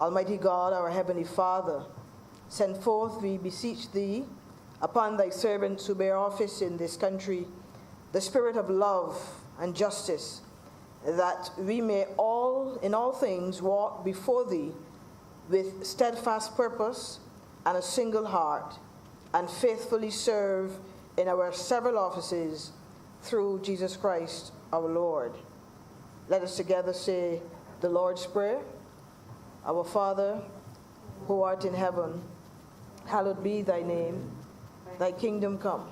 Almighty God, our Heavenly Father, send forth, we beseech thee, upon thy servants who bear office in this country, the spirit of love and justice, that we may all, in all things, walk before thee with steadfast purpose and a single heart, and faithfully serve in our several offices through Jesus Christ our Lord. Let us together say the Lord's Prayer. Our Father, who art in heaven, hallowed be thy name. Thy kingdom come.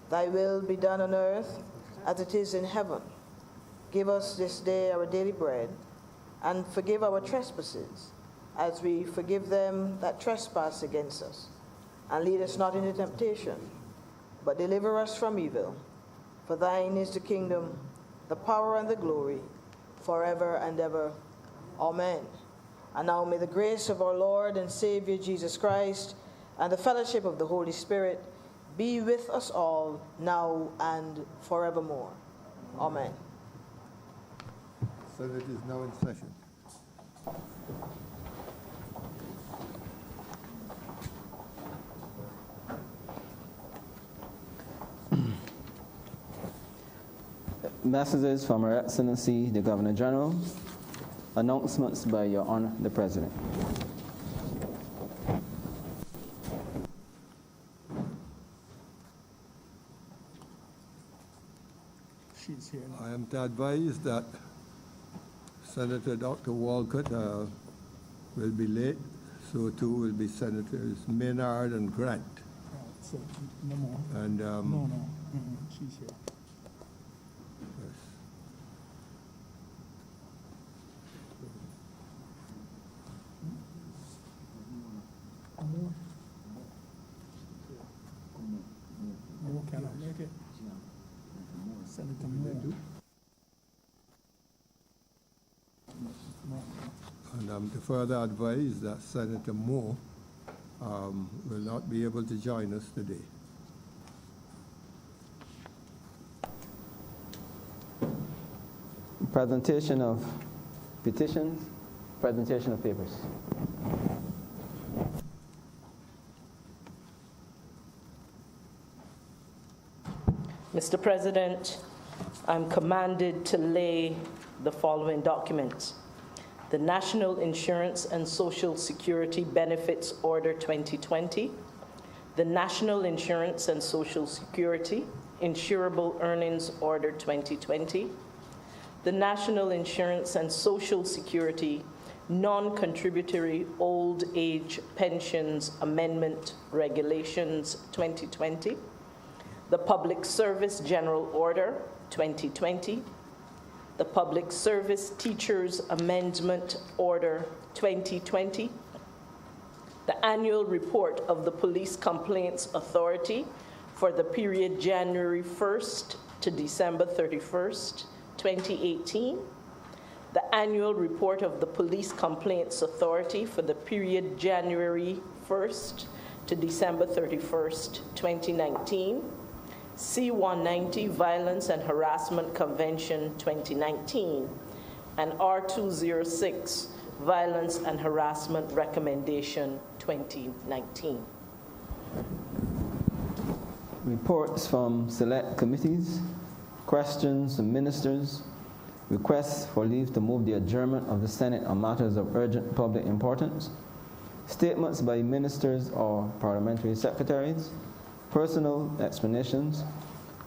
Thy will be done on earth as it is in heaven. Give us this day our daily bread, and forgive our trespasses, as we forgive them that trespass against us. And lead us not into temptation, but deliver us from evil. For thine is the kingdom, the power, and the glory, forever and ever. Amen. And now may the grace of our Lord and Savior Jesus Christ and the fellowship of the Holy Spirit be with us all, now and forevermore. Amen. Senate is now in session. Messages from Her Excellency the Governor General. Announcements by Your Honor the President. She's here. I am to advise that Senator Dr. Walcott will be late, so too will be Senators Maynard and Grant. So no more. And No. She's here. yes. Moore cannot make it. Senator Moore. And I'm to further advise that Senator Moore will not be able to join us today. Presentation of petitions, presentation of papers. Mr. President, I'm commanded to lay the following documents. The National Insurance and Social Security Benefits Order 2020, the National Insurance and Social Security Insurable Earnings Order 2020, the National Insurance and Social Security Non-Contributory Old Age Pensions Amendment Regulations 2020, the Public Service General Order 2020, the Public Service Teachers Amendment Order 2020, the Annual Report of the Police Complaints Authority for the period January 1st to December 31st, 2018, the Annual Report of the Police Complaints Authority for the period January 1st to December 31st, 2019, C-190 Violence and Harassment Convention 2019, and R-206 Violence and Harassment Recommendation 2019. Reports from select committees, questions from ministers, requests for leave to move the adjournment of the Senate on matters of urgent public importance, statements by ministers or parliamentary secretaries, personal explanations,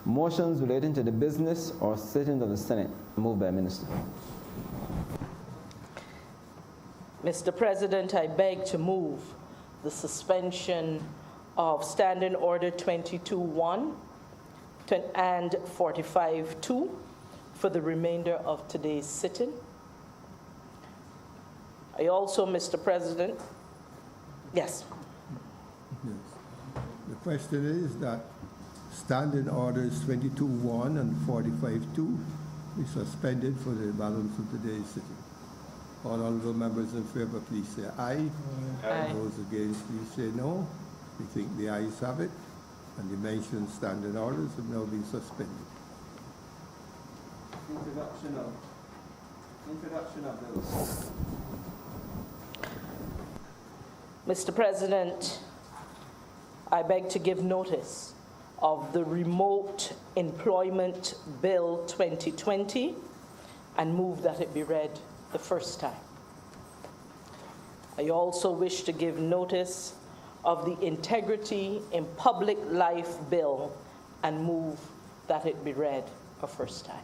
motions relating to the business or sittings of the Senate, moved by a minister. Mr. President, I beg to move the suspension of Standing Order 22-1 and 45-2 for the remainder of today's sitting. I also, Mr. President, yes. Yes. The question is that Standing Orders 22-1 and 45-2 be suspended for the balance of today's sitting. All honorable members in favor, please say aye. Aye. Those against, please say no. We think the ayes have it, and the mentioned standing orders have now been suspended. Introduction of bills. Mr. President, I beg to give notice of the Remote Employment Bill 2020 and move that it be read the first time. I also wish to give notice of the Integrity in Public Life Bill and move that it be read a first time.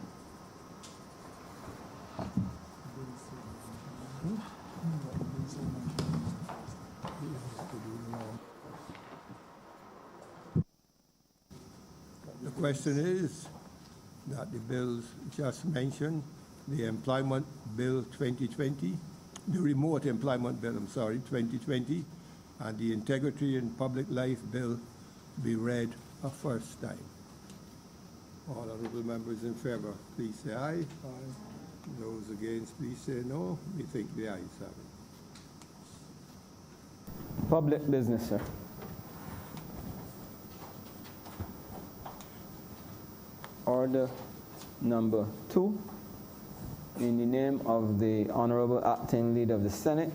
The question is that the bills just mentioned, the Employment Bill 2020, the Remote Employment Bill, 2020, and the Integrity in Public Life Bill be read a first time. All honorable members in favor, please say aye. Aye. Those against, please say no. We think the ayes have it. Public business, sir. Order number 2. In the name of the Honorable Acting Leader of the Senate,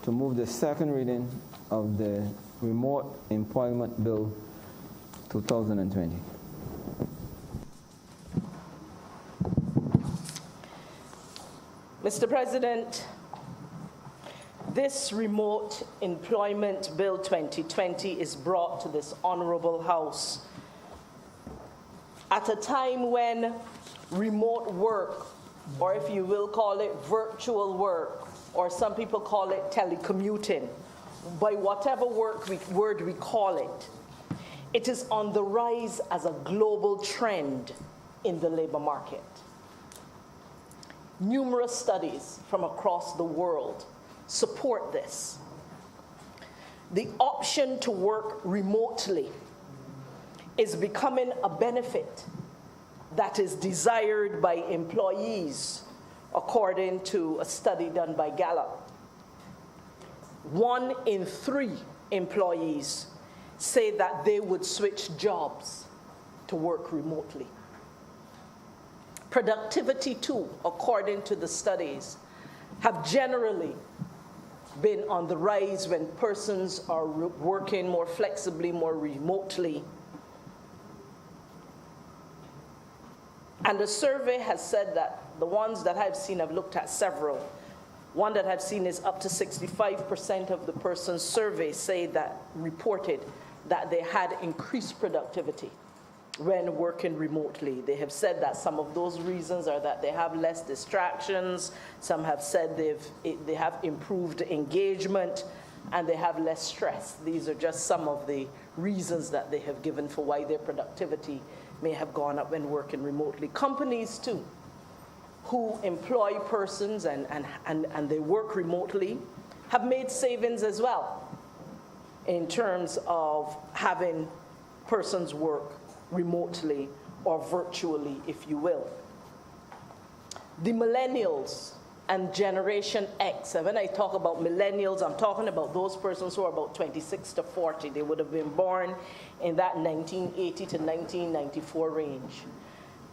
to move the second reading of the Remote Employment Bill 2020. Mr. President, this Remote Employment Bill 2020 is brought to this honorable House at a time when remote work, or if you will call it virtual work, or some people call it telecommuting, by whatever word we call it, it is on the rise as a global trend in the labor market. Numerous studies from across the world support this. The option to work remotely is becoming a benefit that is desired by employees, according to a study done by Gallup. 1 in 3 employees say that they would switch jobs to work remotely. Productivity, too, according to the studies, have generally been on the rise when persons are working more flexibly, more remotely. And the survey has said that the ones that I've seen, I've looked at several. One that I've seen is up to 65% of the persons surveyed reported that they had increased productivity when working remotely. They have said that some of those reasons are that they have less distractions. Some have said they have improved engagement and they have less stress. These are just some of the reasons that they have given for why their productivity may have gone up when working remotely. Companies too, who employ persons and they work remotely, have made savings as well in terms of having persons work remotely or virtually, if you will. The millennials and Generation X, and when I talk about millennials, I'm talking about those persons who are about 26 to 40. They would have been born in that 1980 to 1994 range.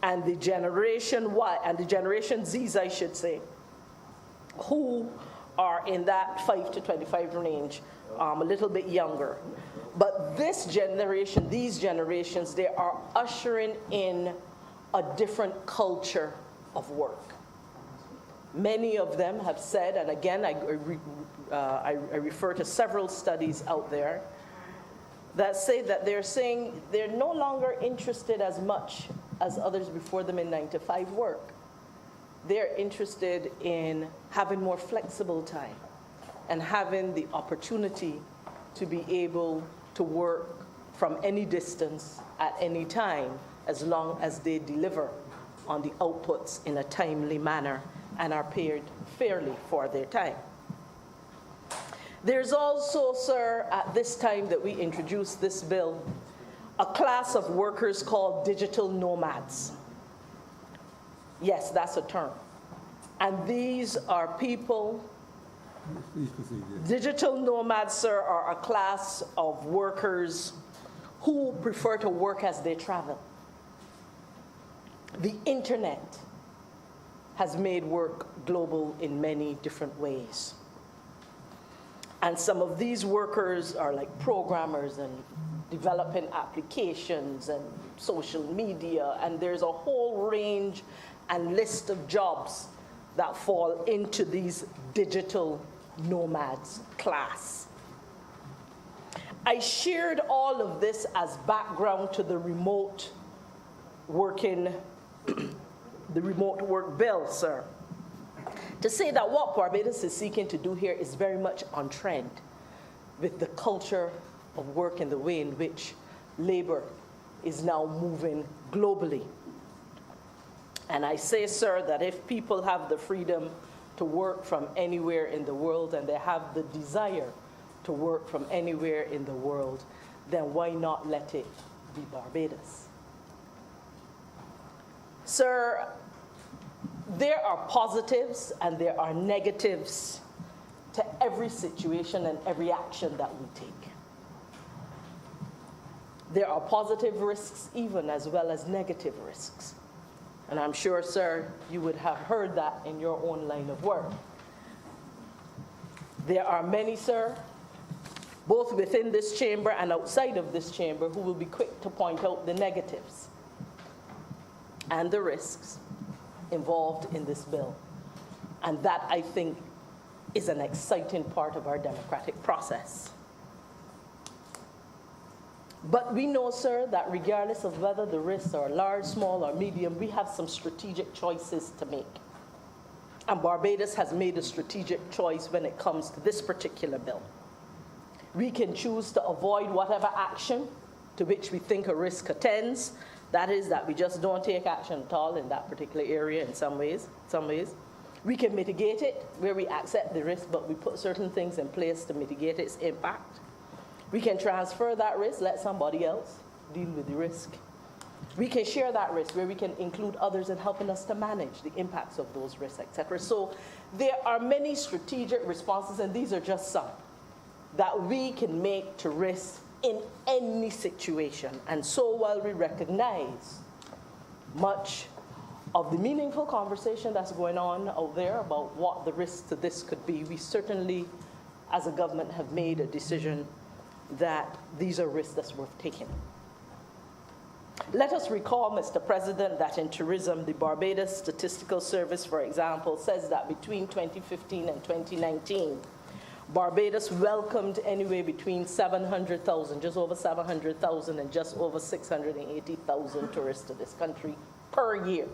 And the Generation Y, and the Generation Zs, I should say, who are in that 5 to 25 range, a little bit younger. But this generation, these generations, they are ushering in a different culture of work. Many of them have said, and again, I refer to several studies out there that say that they're saying they're no longer interested as much as others before them in 9-to-5 work. They're interested in having more flexible time and having the opportunity to be able to work from any distance at any time, as long as they deliver on the outputs in a timely manner and are paid fairly for their time. There's also, sir, at this time that we introduced this bill, a class of workers called digital nomads. Yes, that's a term. And these are people. Please proceed, yes. Digital nomads, sir, are a class of workers who prefer to work as they travel. The internet has made work global in many different ways. And some of these workers are like programmers and developing applications and social media, and there's a whole range and list of jobs that fall into these digital nomads class. I shared all of this as background to the remote working, the remote work bill, sir, to say that what Barbados is seeking to do here is very much on trend with the culture of work and the way in which labor is now moving globally. And I say, sir, that if people have the freedom to work from anywhere in the world and they have the desire to work from anywhere in the world, then why not let it be Barbados? Sir, there are positives and there are negatives to every situation and every action that we take. There are positive risks even as well as negative risks. And I'm sure, sir, you would have heard that in your own line of work. There are many, sir, both within this chamber and outside of this chamber, who will be quick to point out the negatives and the risks involved in this bill. And that, I think, is an exciting part of our democratic process. But we know, sir, that regardless of whether the risks are large, small, or medium, we have some strategic choices to make. And Barbados has made a strategic choice when it comes to this particular bill. We can choose to avoid whatever action to which we think a risk attends. That is, that we just don't take action at all in that particular area in some ways. We can mitigate it where we accept the risk, but we put certain things in place to mitigate its impact. We can transfer that risk, let somebody else deal with the risk. We can share that risk where we can include others in helping us to manage the impacts of those risks, etc. So there are many strategic responses, and these are just some, that we can make to risk in any situation. And so while we recognize much of the meaningful conversation that's going on out there about what the risks to this could be, we certainly, as a government, have made a decision that these are risks that's worth taking. Let us recall, Mr. President, that in tourism, the Barbados Statistical Service, for example, says that between 2015 and 2019, Barbados welcomed anywhere between 700,000, just over 700,000, and just over 680,000 tourists to this country per year.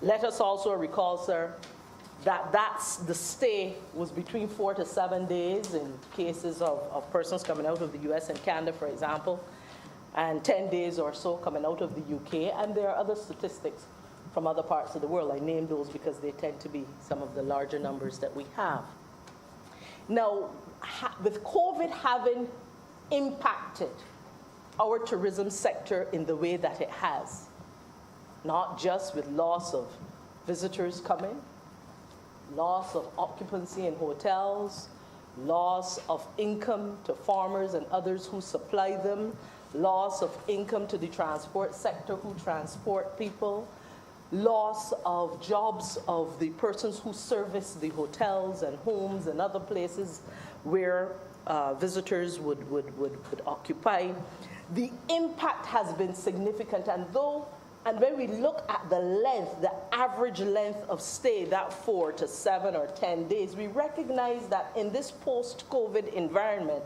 Let us also recall, sir, that the stay was between 4 to 7 days in cases of persons coming out of the US and Canada, for example, and 10 days or so coming out of the UK. And there are other statistics from other parts of the world. I name those because they tend to be some of the larger numbers that we have. Now, with COVID having impacted our tourism sector in the way that it has, not just with loss of visitors coming, loss of occupancy in hotels, loss of income to farmers and others who supply them, loss of income to the transport sector who transport people, loss of jobs of the persons who service the hotels and homes and other places where visitors would occupy. The impact has been significant, and when we look at the length, the average length of stay, that 4 to 7 or 10 days, we recognize that in this post-COVID environment,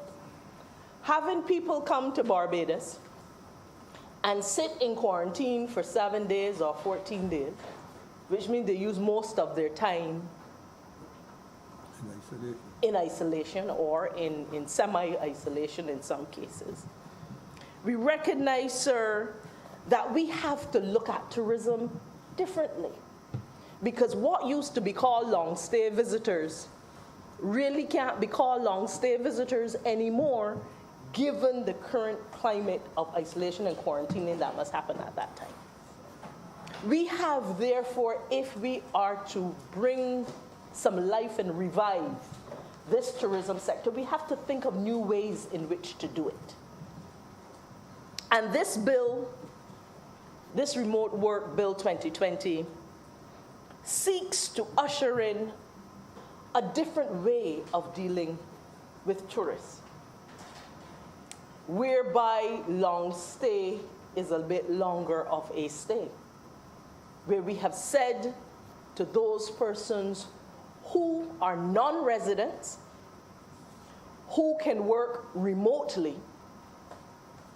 having people come to Barbados and sit in quarantine for 7 days or 14 days, which means they use most of their time in isolation or in semi-isolation in some cases. We recognize, sir, that we have to look at tourism differently. Because what used to be called long-stay visitors really can't be called long-stay visitors anymore, given the current climate of isolation and quarantining that must happen at that time. We have, therefore, if we are to bring some life and revive this tourism sector, we have to think of new ways in which to do it. And this bill, this Remote Work Bill 2020, seeks to usher in a different way of dealing with tourists, whereby long stay is a bit longer of a stay, where we have said to those persons who are non-residents, who can work remotely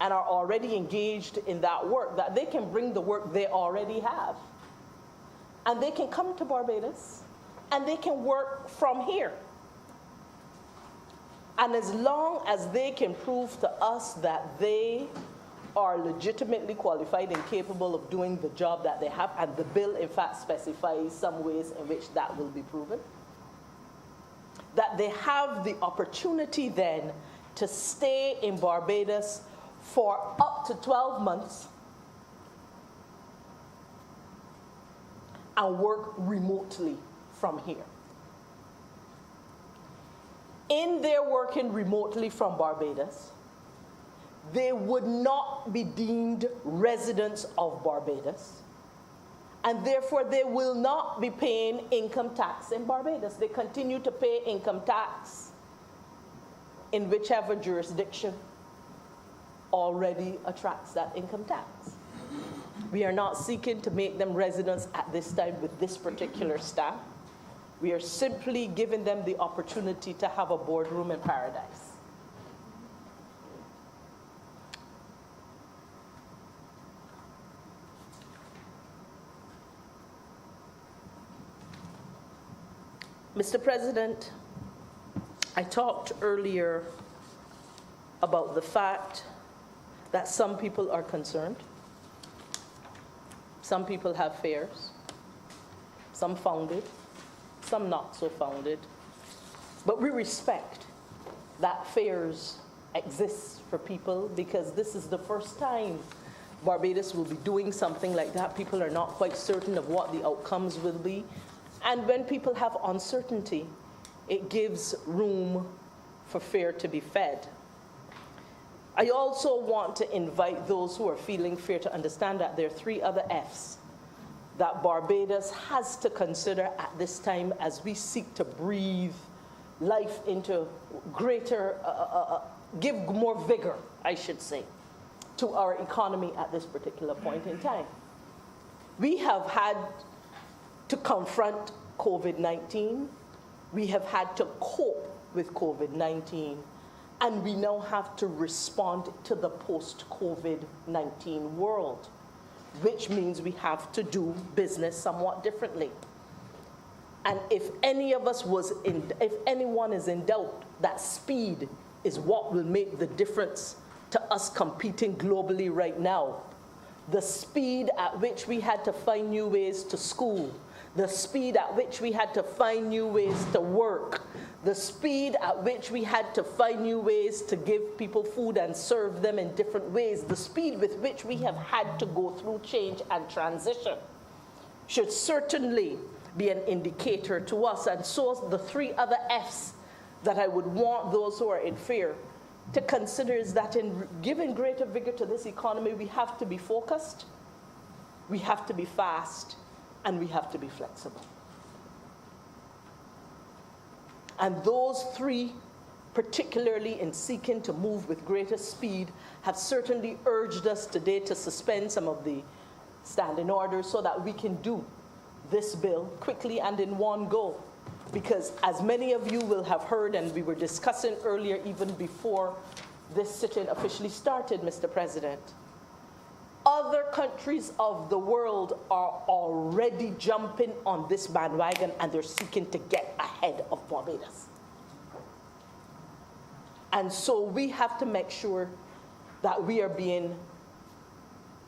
and are already engaged in that work, that they can bring the work they already have. And they can come to Barbados and they can work from here. And as long as they can prove to us that they are legitimately qualified and capable of doing the job that they have, and the bill in fact specifies some ways in which that will be proven, that they have the opportunity then to stay in Barbados for up to 12 months and work remotely from here. In their working remotely from Barbados, they would not be deemed residents of Barbados, and therefore they will not be paying income tax in Barbados. They continue to pay income tax in whichever jurisdiction already attracts that income tax. We are not seeking to make them residents at this time with this particular staff. We are simply giving them the opportunity to have a boardroom in paradise. Mr. President, I talked earlier about the fact that some people are concerned. Some people have fears, some founded, some not so founded. But we respect that fears exist for people, because this is the first time Barbados will be doing something like that. People are not quite certain of what the outcomes will be. And when people have uncertainty, it gives room for fear to be fed. I also want to invite those who are feeling fear to understand that there are 3 other F's that Barbados has to consider at this time as we seek to breathe life into greater, give more vigor, I should say, to our economy at this particular point in time. We have had to confront COVID-19. We have had to cope with COVID-19. And we now have to respond to the post-COVID-19 world, which means we have to do business somewhat differently. And if anyone is in doubt that speed is what will make the difference to us competing globally right now, the speed at which we had to find new ways to school, the speed at which we had to find new ways to work, the speed at which we had to find new ways to give people food and serve them in different ways, the speed with which we have had to go through change and transition should certainly be an indicator to us. And so the 3 other F's that I would want those who are in fear to consider is that in giving greater vigor to this economy, we have to be focused, we have to be fast, and we have to be flexible. And those 3, particularly in seeking to move with greater speed, have certainly urged us today to suspend some of the standing orders so that we can do this bill quickly and in one go. Because as many of you will have heard, and we were discussing earlier even before this sitting officially started, Mr. President, other countries of the world are already jumping on this bandwagon, and they're seeking to get ahead of Barbados. And so we have to make sure that we are being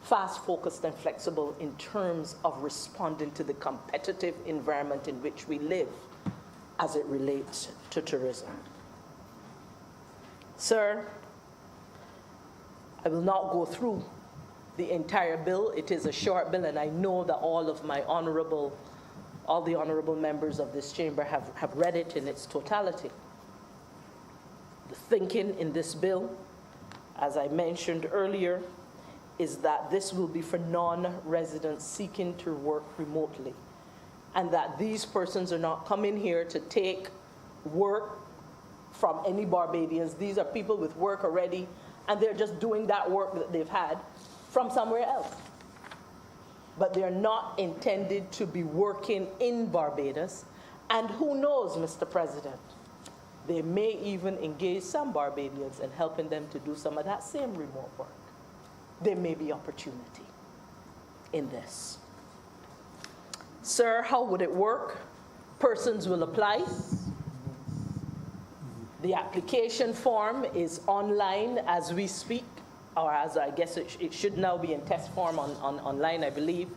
fast, focused, and flexible in terms of responding to the competitive environment in which we live as it relates to tourism. Sir, I will not go through the entire bill. It is a short bill, and I know that all the honorable members of this chamber have read it in its totality. The thinking in this bill, as I mentioned earlier, is that this will be for non-residents seeking to work remotely, and that these persons are not coming here to take work from any Barbadians. These are people with work already, and they're just doing that work that they've had from somewhere else. But they're not intended to be working in Barbados. And who knows, Mr. President, they may even engage some Barbadians in helping them to do some of that same remote work. There may be opportunity in this. Sir, how would it work? Persons will apply. The application form is online as we speak, or as I guess it should now be in test form online, I believe.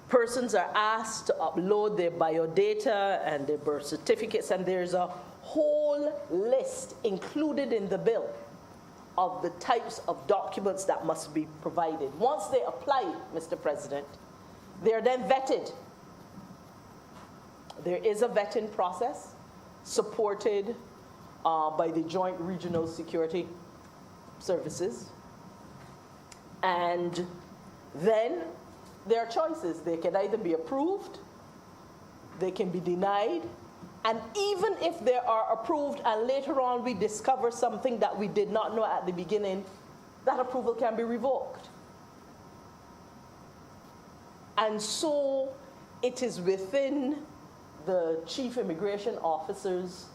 Persons are asked to upload their biodata and their birth certificates, and there's a whole list included in the bill of the types of documents that must be provided. Once they apply, Mr. President, they're then vetted. There is a vetting process supported by the Joint Regional Security Services. And then there are choices. They can either be approved, they can be denied, and even if they are approved and later on we discover something that we did not know at the beginning, that approval can be revoked. And so it is within the Chief Immigration Officer's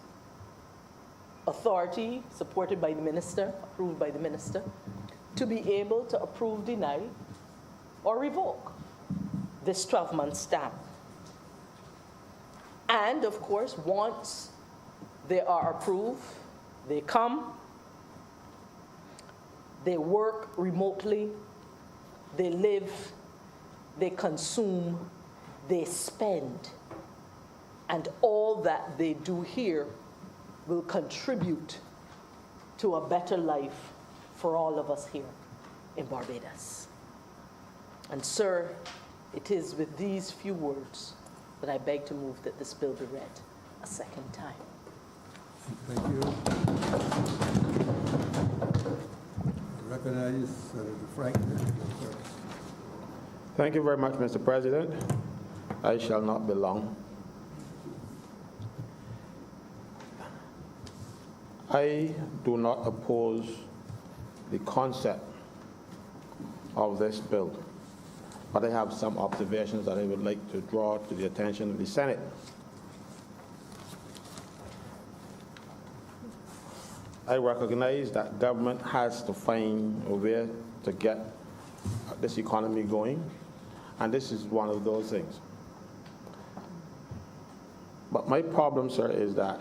authority, supported by the Minister, approved by the Minister, to be able to approve, deny, or revoke this 12-month stamp. And of course, once they are approved, they come, they work remotely, they live, they consume, they spend, and all that they do here will contribute to a better life for all of us here in Barbados. And sir, it is with these few words that I beg to move that this bill be read a second time. Thank you. I recognize Senator Franklin. Thank you very much, Mr. President. I shall not be long. I do not oppose the concept of this bill, but I have some observations that I would like to draw to the attention of the Senate. I recognize that government has to find a way to get this economy going, and this is one of those things. But my problem, sir, is that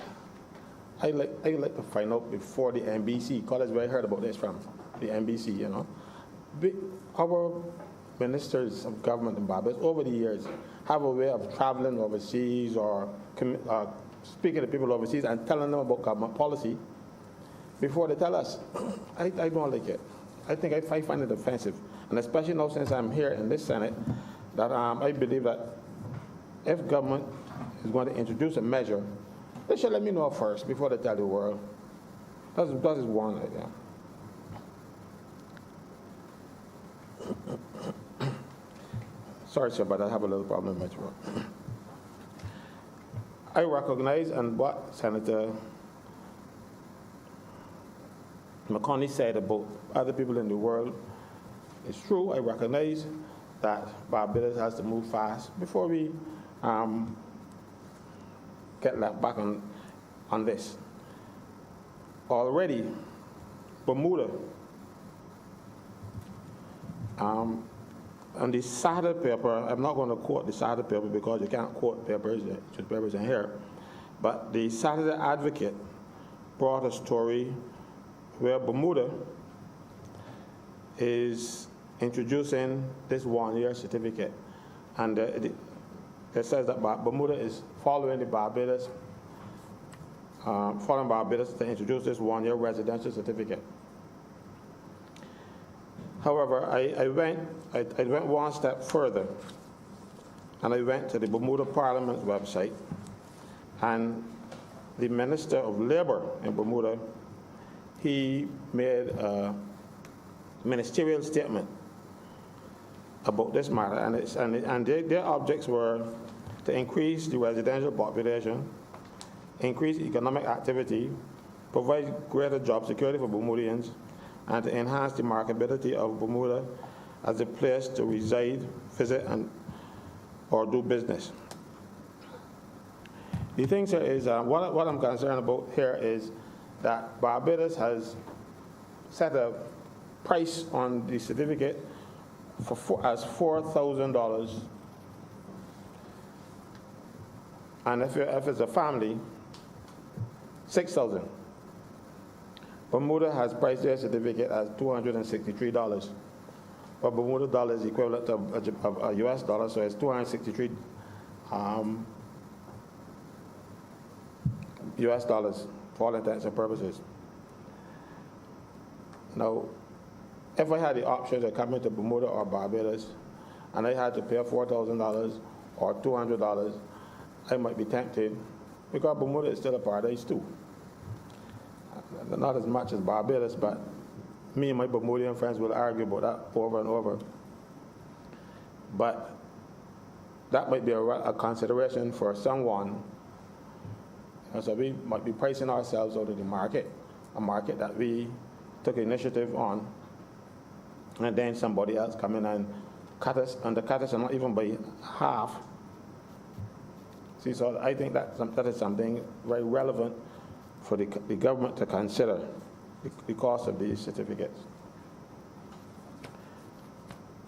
I like to find out before the NBC, because that's where I heard about this from, the NBC, you know. Our ministers of government in Barbados over the years have a way of traveling overseas or speaking to people overseas and telling them about government policy before they tell us. I don't like it. I find it offensive. And especially now since I'm here in this Senate, that I believe that if government is going to introduce a measure, they should let me know first before they tell the world. That is one idea. Sorry, sir, but I have a little problem with my throat. I recognize, and what Senator McConnell said about other people in the world is true. I recognize that Barbados has to move fast before we get left back on this. Already, Bermuda, on the Saturday paper, I'm not going to quote the Saturday paper because you can't quote papers, newspapers in here, but the Saturday Advocate brought a story where Bermuda is introducing this one-year certificate. And it says that Bermuda is following Barbados to introduce this one-year residential certificate. However, I went one step further, and I went to the Bermuda Parliament website, and the Minister of Labor in Bermuda, he made a ministerial statement about this matter, and their objects were to increase the residential population, increase economic activity, provide greater job security for Bermudians, and to enhance the marketability of Bermuda as a place to reside, visit, or do business. The thing, sir, is what I'm concerned about here is that Barbados has set a price on the certificate as $4,000, and if it's a family, $6,000. Bermuda has priced their certificate as $263, but Bermuda dollar is equivalent to a US dollar, so it's 263 US dollars for all intents and purposes. Now, if I had the option of coming to Bermuda or Barbados, and I had to pay $4,000 or $200, I might be tempted, because Bermuda is still a paradise too. Not as much as Barbados, but me and my Bermudian friends will argue about that over and over. But that might be a consideration for someone. And so we might be pricing ourselves out of the market, a market that we took initiative on, and then somebody else come in and undercut us, and not even by half. See, so I think that is something very relevant for the government to consider, the cost of these certificates.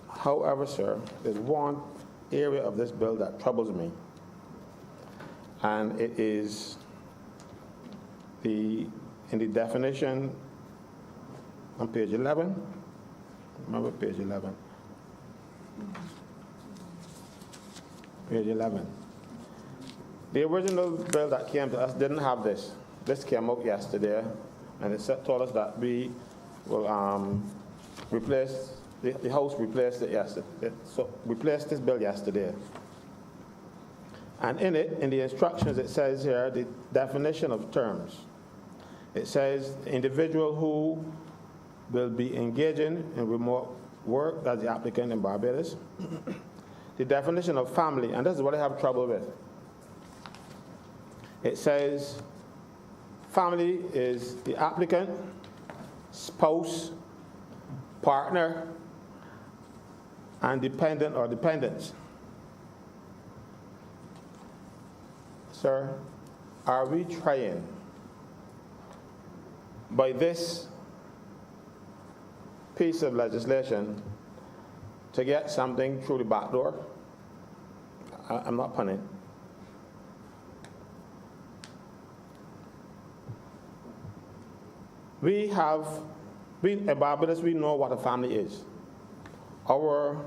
However, sir, there's one area of this bill that troubles me, and it is in the definition on page 11. Remember page 11. Page 11. The original bill that came to us didn't have this. This came out yesterday, and it told us that we will replace, the House replaced it yesterday. So replaced this bill yesterday. And in it, in the instructions, it says here, the definition of terms. It says, individual who will be engaging in remote work, that's the applicant in Barbados. The definition of family, and this is what I have trouble with. It says, family is the applicant, spouse, partner, and dependent or dependents. Sir, are we trying by this piece of legislation to get something through the back door? I'm not punning. In Barbados, we know what a family is. Our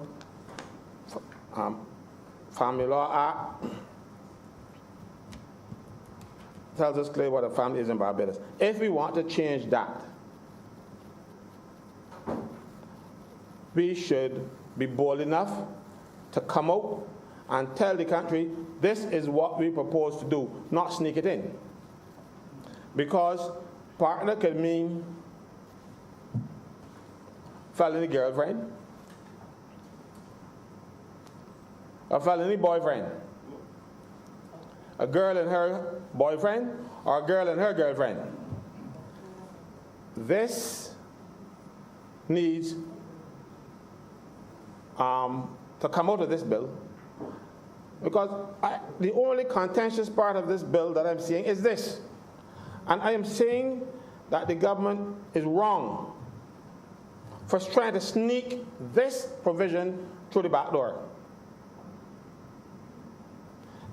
Family Law Act tells us clearly what a family is in Barbados. If we want to change that, we should be bold enough to come out and tell the country, this is what we propose to do, not sneak it in. Because partner could mean felony girlfriend, a felony boyfriend, a girl and her boyfriend, or a girl and her girlfriend. This needs to come out of this bill, because the only contentious part of this bill that I'm seeing is this. And I am saying that the government is wrong for trying to sneak this provision through the back door.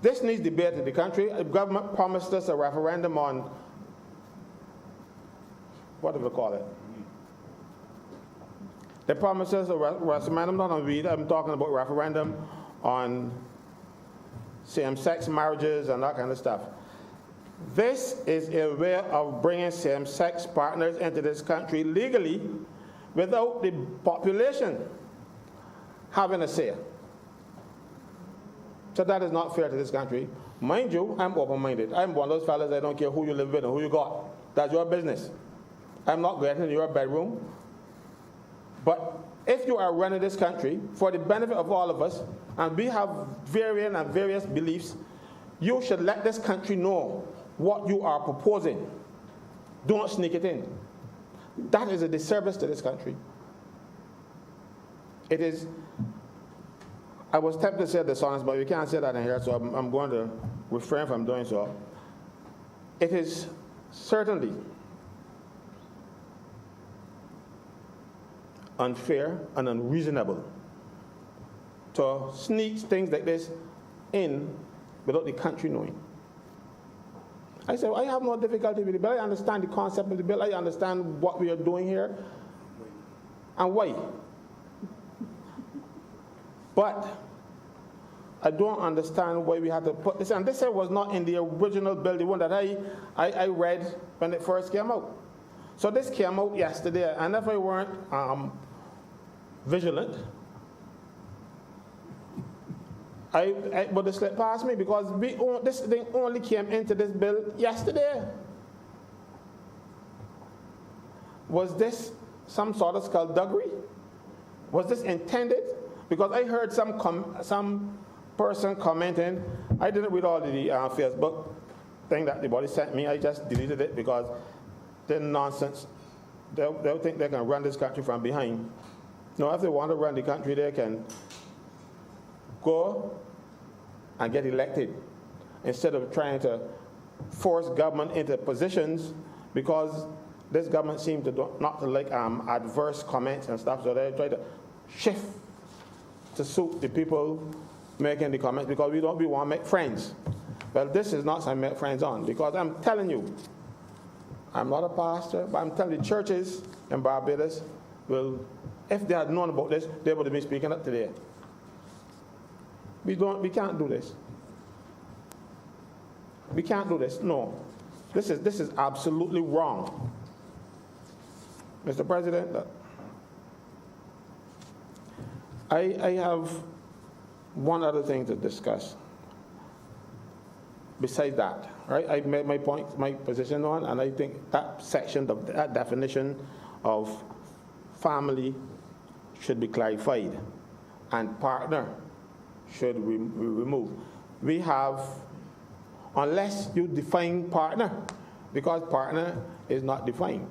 This needs debate in the country. The government promised us a referendum on, what do we call it? They promised us a referendum, not on weed, I'm talking about referendum on same-sex marriages and that kind of stuff. This is a way of bringing same-sex partners into this country legally without the population having a say. So that is not fair to this country. Mind you, I'm open-minded. I'm one of those fellas, I don't care who you live with or who you got. That's your business. I'm not getting in your bedroom. But if you are running this country for the benefit of all of us, and we have varying and various beliefs, you should let this country know what you are proposing. Don't sneak it in. That is a disservice to this country. It is, I was tempted to say dishonest, but you can't say that in here, so I'm going to refrain from doing so. It is certainly unfair and unreasonable to sneak things like this in without the country knowing. I said, I have no difficulty with the bill. I understand the concept of the bill. I understand what we are doing here and why. But I don't understand why we had to put this, and this was not in the original bill, the one that I read when it first came out. So this came out yesterday, and if I weren't vigilant, I would have slipped past me, because this thing only came into this bill yesterday. Was this some sort of skullduggery? Was this intended? Because I heard some person commenting. I didn't read all the Facebook thing that the body sent me. I just deleted it because they're nonsense. They'll think they can run this country from behind. No, if they want to run the country, they can go and get elected instead of trying to force government into positions, because this government seems to not to like adverse comments and stuff, so they try to shift to suit the people making the comments, because we want to make friends. Well, this is not something to make friends on, because I'm telling you, I'm not a pastor, but I'm telling you, churches in Barbados will, if they had known about this, they would have been speaking up today. We can't do this. We can't do this. No. This is absolutely wrong. Mr. President, I have one other thing to discuss. Besides that, right? I made my point, my position on, and I think that section of that definition of family should be clarified, and partner should be removed. We have, unless you define partner, because partner is not defined.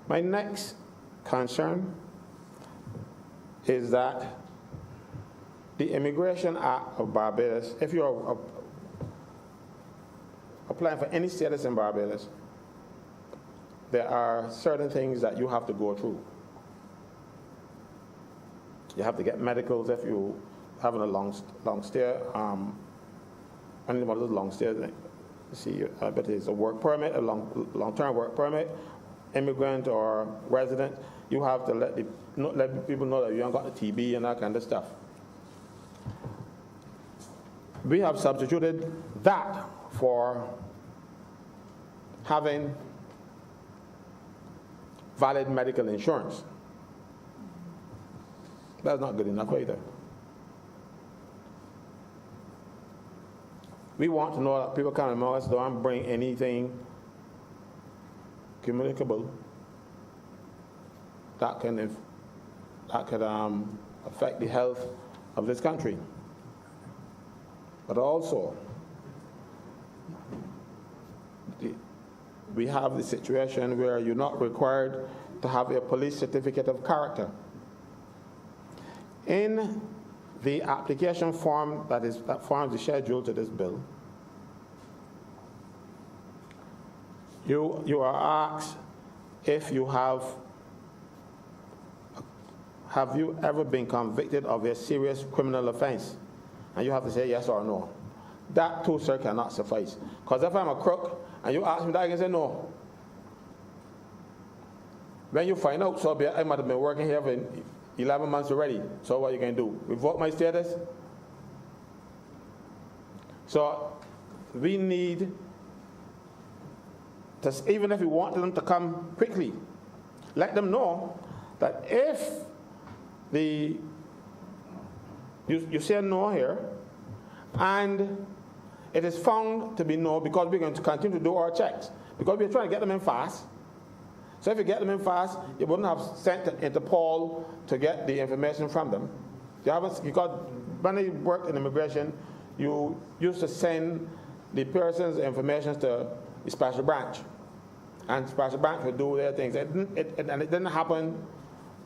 My next concern is that the Immigration Act of Barbados, if you're applying for any status in Barbados, there are certain things that you have to go through. You have to get medicals if you having a long stay. Any one of those long stays, see, I bet it's a work permit, a long-term work permit, immigrant or resident. You have to let people know that you haven't got the TB and that kind of stuff. We have substituted that for having valid medical insurance. That's not good enough either. We want to know that people come among us don't bring anything communicable that could affect the health of this country. But also, we have the situation where you're not required to have a police certificate of character. In the application form that forms the schedule to this bill, you are asked if you have you ever been convicted of a serious criminal offense, and you have to say yes or no. That too, sir, cannot suffice. Because if I'm a crook and you ask me that, I can say no. When you find out, so I might have been working here for 11 months already. So what you can do? Revoke my status? So we need to, even if we want them to come quickly, let them know that if you say no here, and it is found to be no, because we're going to continue to do our checks, because we're trying to get them in fast. So if you get them in fast, you wouldn't have sent Interpol to get the information from them. Because when you worked in immigration, you used to send the person's information to the special branch. And special branch would do their things. And it didn't happen.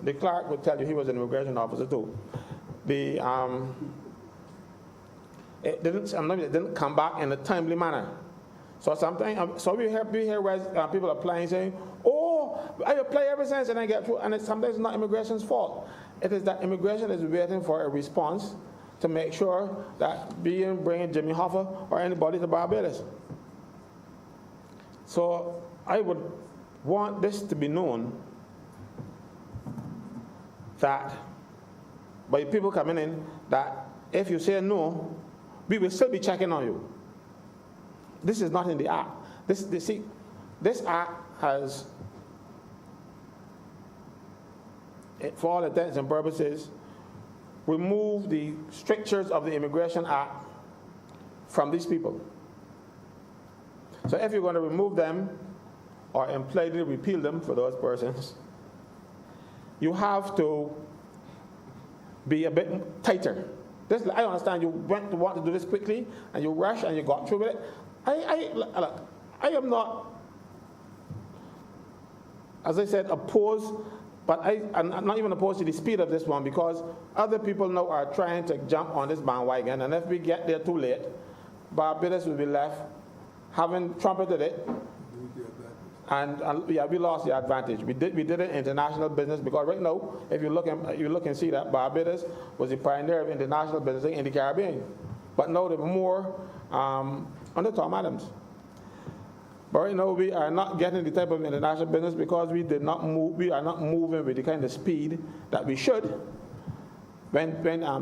The clerk would tell you he was an immigration officer too. It didn't come back in a timely manner. So sometimes, we hear people applying saying, "Oh, I apply ever since and I get through," and sometimes it's not immigration's fault. It is that immigration is waiting for a response to make sure that bringing Jimmy Hoffa or anybody to Barbados. So I would want this to be known that by people coming in, that if you say no, we will still be checking on you. This is not in the act. This act has, for all intents and purposes, removed the strictures of the Immigration Act from these people. So if you're going to remove them or implicitly repeal them for those persons, you have to be a bit tighter. I understand you want to do this quickly and you rush and you got through with it. I am not, as I said, opposed, but I'm not even opposed to the speed of this one, because other people now are trying to jump on this bandwagon, and if we get there too late, Barbados will be left having trumpeted it, and we lost the advantage. We did it in international business, because right now, if you look and see that Barbados was the pioneer of international business in the Caribbean, but now they're more under Tom Adams. But right now we are not getting the type of international business because we are not moving with the kind of speed that we should when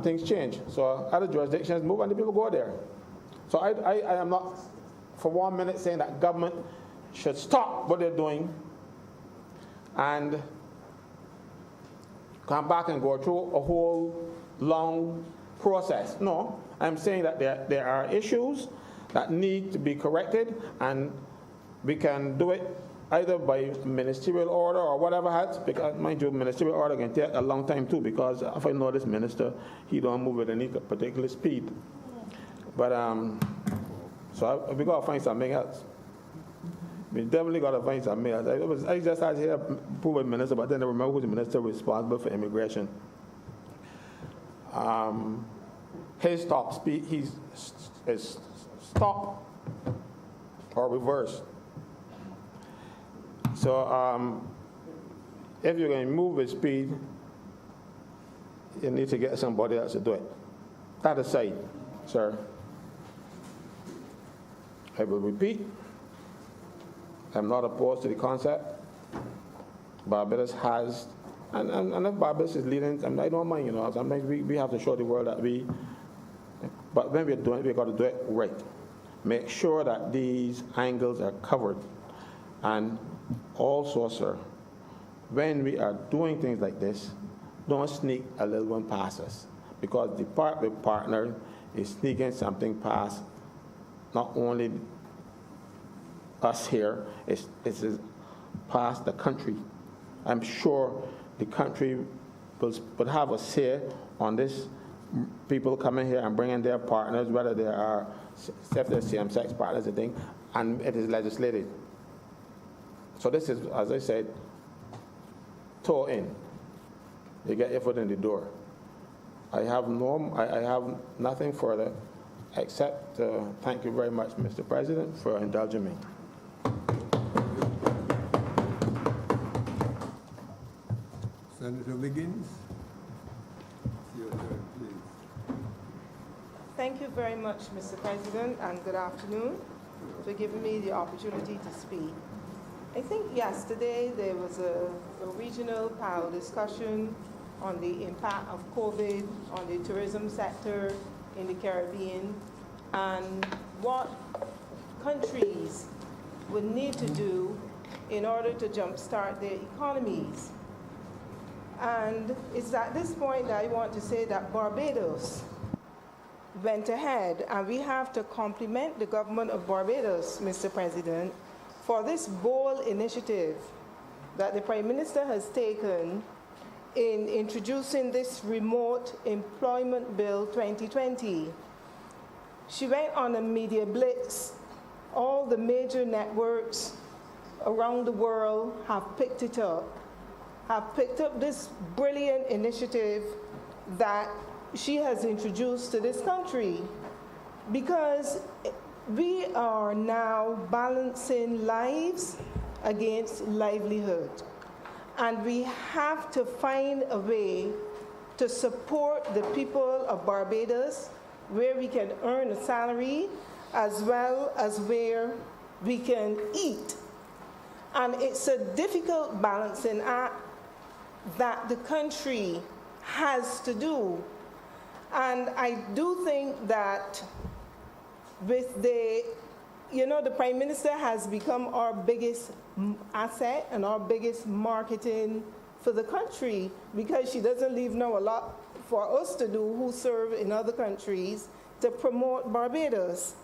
things change. So other jurisdictions move and the people go there. So I am not for 1 minute saying that government should stop what they're doing and come back and go through a whole long process. No, I'm saying that there are issues that need to be corrected, and we can do it either by ministerial order or whatever else, because mind you, ministerial order can take a long time too, because if I know this minister, he don't move at any particular speed. But so we got to find something else. We definitely got to find something else. I just had here prove a minister, but then I remember who's the minister responsible for immigration. His stop speed, is stop or reverse. So if you're going to move with speed, you need to get somebody else to do it. That aside, sir, I will repeat, I'm not opposed to the concept. Barbados has, and if Barbados is leading, I don't mind, sometimes we have to show the world that but when we're doing it, we've got to do it right. Make sure that these angles are covered. And also, sir, when we are doing things like this, don't sneak a little one past us, because the partner is sneaking something past not only us here, it's past the country. I'm sure the country will have a say on this. People coming here and bringing their partners, whether they are same-sex partners, and it is legislated. So this is, as I said, toe in. You get your foot in the door. I have nothing further except thank you very much, Mr. President, for indulging me. Senator Wiggins, it's your turn, please. Thank you very much, Mr. President, and good afternoon for giving me the opportunity to speak. I think yesterday there was a regional panel discussion on the impact of COVID on the tourism sector in the Caribbean and what countries would need to do in order to jumpstart their economies. And it's at this point that I want to say that Barbados went ahead, and we have to compliment the government of Barbados, Mr. President, for this bold initiative that the Prime Minister has taken in introducing this Remote Employment Bill 2020. She went on a media blitz. All the major networks around the world have picked up this brilliant initiative that she has introduced to this country, because we are now balancing lives against livelihood. And we have to find a way to support the people of Barbados where we can earn a salary as well as where we can eat. And it's a difficult balancing act that the country has to do. And I do think that with the Prime Minister has become our biggest asset and our biggest marketing for the country, because she doesn't leave now a lot for us to do who serve in other countries to promote Barbados.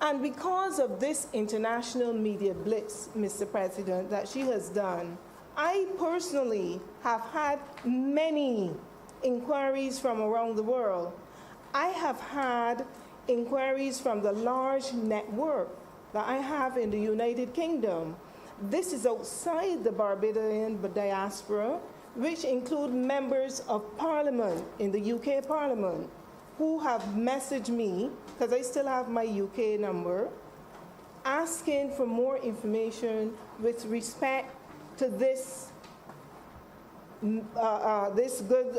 And because of this international media blitz, Mr. President, that she has done, I personally have had many inquiries from around the world. I have had inquiries from the large network that I have in the United Kingdom. This is outside the Barbadian diaspora, which include members of Parliament in the UK Parliament, who have messaged me, because I still have my UK number, asking for more information with respect to this good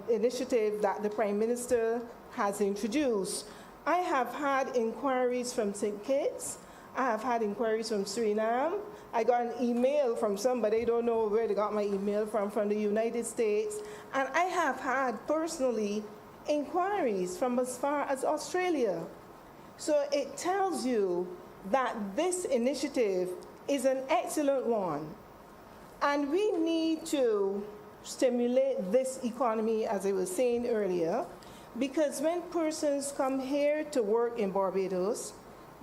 initiative that the Prime Minister has introduced. I have had inquiries from St. Kitts. I have had inquiries from Suriname. I got an email from somebody, I don't know where they got my email from the United States. And I have had personally inquiries from as far as Australia. So it tells you that this initiative is an excellent one. And we need to stimulate this economy, as I was saying earlier, because when persons come here to work in Barbados,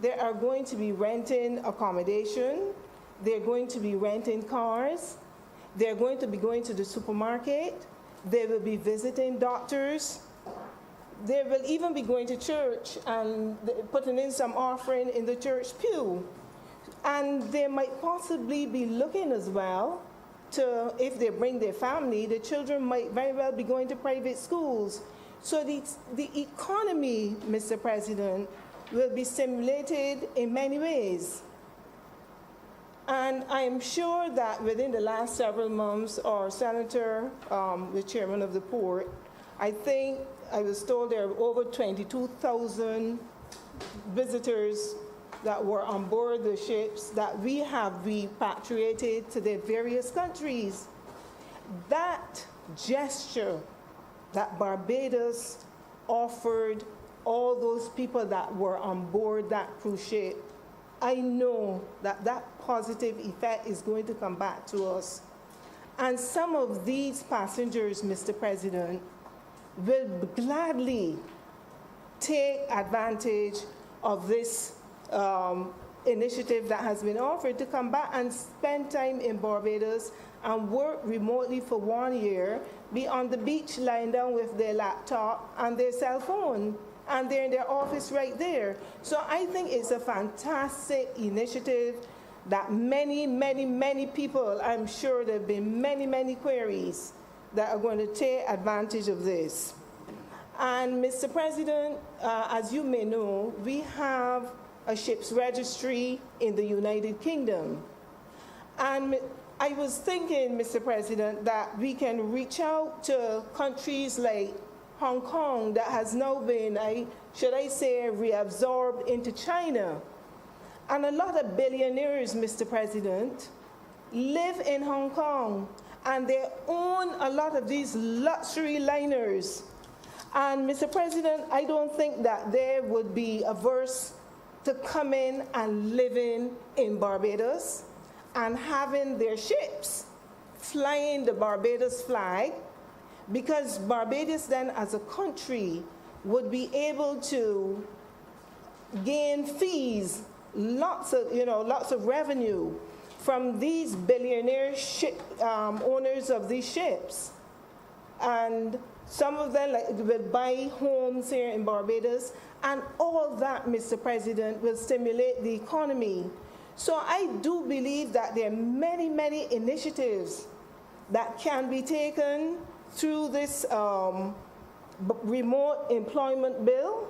they are going to be renting accommodation, they're going to be renting cars, they're going to be going to the supermarket, they will be visiting doctors, they will even be going to church and putting in some offering in the church pew. And they might possibly be looking as well to, if they bring their family, the children might very well be going to private schools. So the economy, Mr. President, will be stimulated in many ways. And I am sure that within the last several months, our senator, the chairman of the port, I think I was told there are over 22,000 visitors that were on board the ships that we have repatriated to their various countries. That gesture that Barbados offered all those people that were on board that cruise ship, I know that that positive effect is going to come back to us. And some of these passengers, Mr. President, will gladly take advantage of this initiative that has been offered to come back and spend time in Barbados and work remotely for 1 year, be on the beach lying down with their laptop and their cell phone, and they're in their office right there. So I think it's a fantastic initiative that many, many, many people, I'm sure there have been many, many queries that are going to take advantage of this. And Mr. President, as you may know, we have a ship's registry in the United Kingdom. And I was thinking, Mr. President, that we can reach out to countries like Hong Kong that has now been, should I say, reabsorbed into China. And a lot of billionaires, Mr. President, live in Hong Kong, and they own a lot of these luxury liners. And Mr. President, I don't think that they would be averse to coming and living in Barbados and having their ships flying the Barbados flag, because Barbados then as a country would be able to gain fees, lots of revenue. from these billionaire owners of these ships. And some of them will buy homes here in Barbados, and all that, Mr. President, will stimulate the economy. So I do believe that there are many, many initiatives that can be taken through this remote employment bill.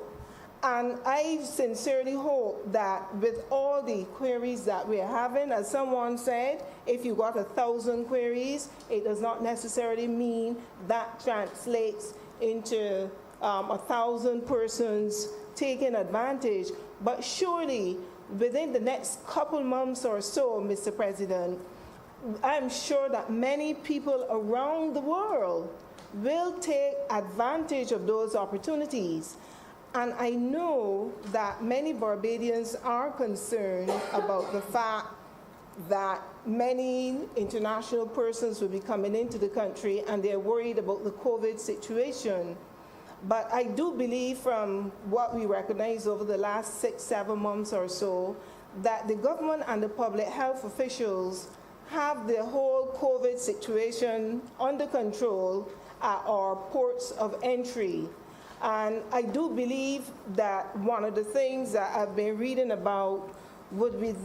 And I sincerely hope that with all the queries that we're having, as someone said, if you got 1,000 queries, it does not necessarily mean that translates into 1,000 persons taking advantage. But surely, within the next couple months or so, Mr. President, I'm sure that many people around the world will take advantage of those opportunities. And I know that many Barbadians are concerned about the fact that many international persons will be coming into the country, and they're worried about the COVID situation. But I do believe, from what we recognize over the last 6-7 months or so, that the government and the public health officials have the whole COVID situation under control at our ports of entry. And I do believe that one of the things that I've been reading about would be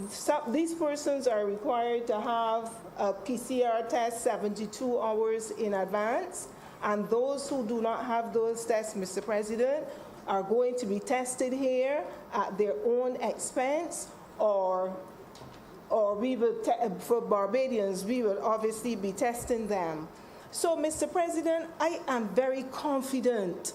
these persons are required to have a PCR test 72 hours in advance. And those who do not have those tests, Mr. President, are going to be tested here at their own expense, or we will, for Barbadians, we will obviously be testing them. So, Mr. President, I am very confident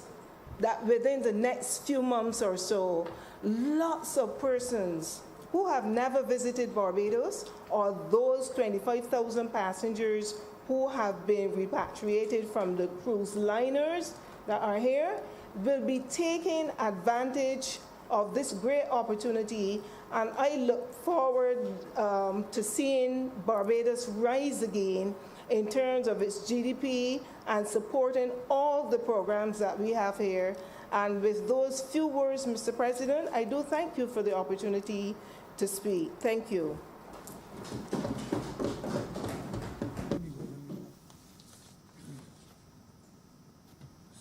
that within the next few months or so, lots of persons who have never visited Barbados, or those 25,000 passengers who have been repatriated from the cruise liners that are here, will be taking advantage of this great opportunity. And I look forward to seeing Barbados rise again in terms of its GDP and supporting all the programs that we have here. And with those few words, Mr. President, I do thank you for the opportunity to speak. Thank you.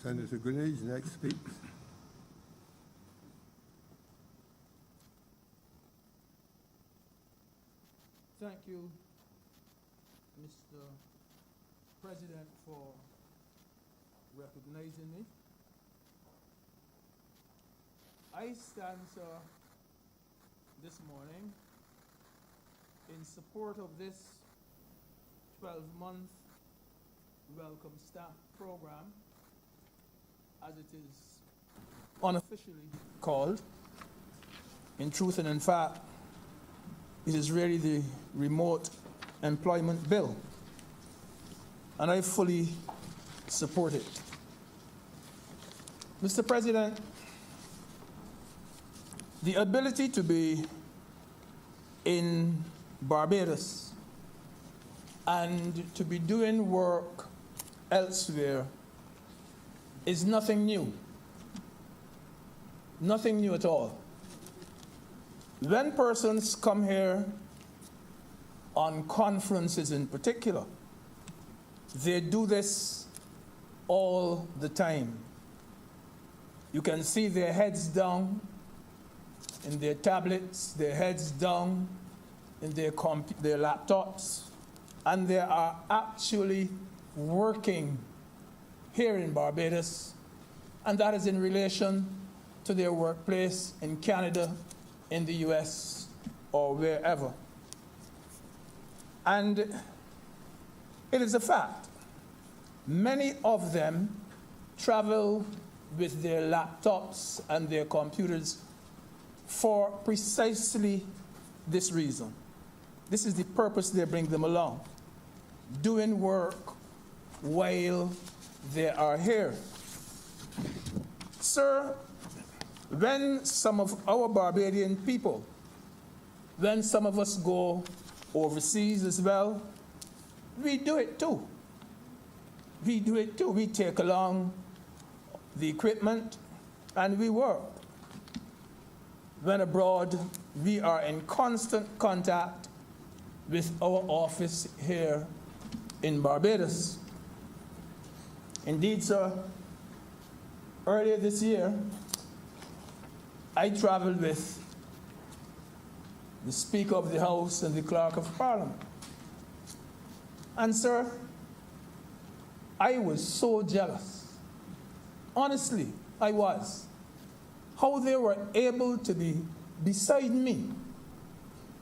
Senator Greenidge next speaks. Thank you, Mr. President, for recognizing me. I stand, sir, this morning in support of this 12-month Welcome Staff program, as it is unofficially called. In truth and in fact, it is really the Remote Employment Bill, and I fully support it. Mr. President, the ability to be in Barbados and to be doing work elsewhere is nothing new. Nothing new at all. When persons come here on conferences in particular, they do this all the time. You can see their heads down in their tablets, their heads down in their laptops, and they are actually working here in Barbados, and that is in relation to their workplace in Canada, in the US, or wherever. And it is a fact. Many of them travel with their laptops and their computers for precisely this reason. This is the purpose they bring them along, doing work while they are here. Sir, when some of our Barbadian people, when some of us go overseas as well, we do it too. We do it too. We take along the equipment and we work. When abroad, we are in constant contact with our office here in Barbados. Indeed, sir, earlier this year, I traveled with the Speaker of the House and the Clerk of Parliament. And, sir, I was so jealous. Honestly, I was. How they were able to be beside me,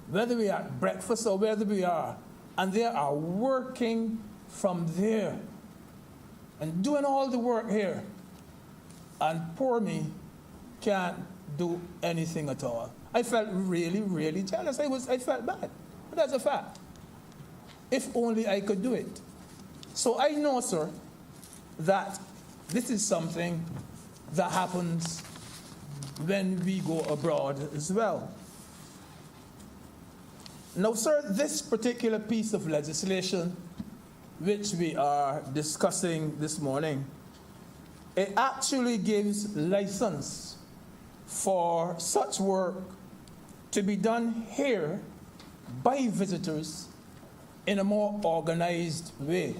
whether we are at breakfast or whether we are, and they are working from there and doing all the work here. And poor me can't do anything at all. I felt really, really jealous. I felt bad. But that's a fact. If only I could do it. So I know, sir, that this is something that happens when we go abroad as well. Now, sir, this particular piece of legislation which we are discussing this morning, it actually gives license for such work to be done here by visitors in a more organized way.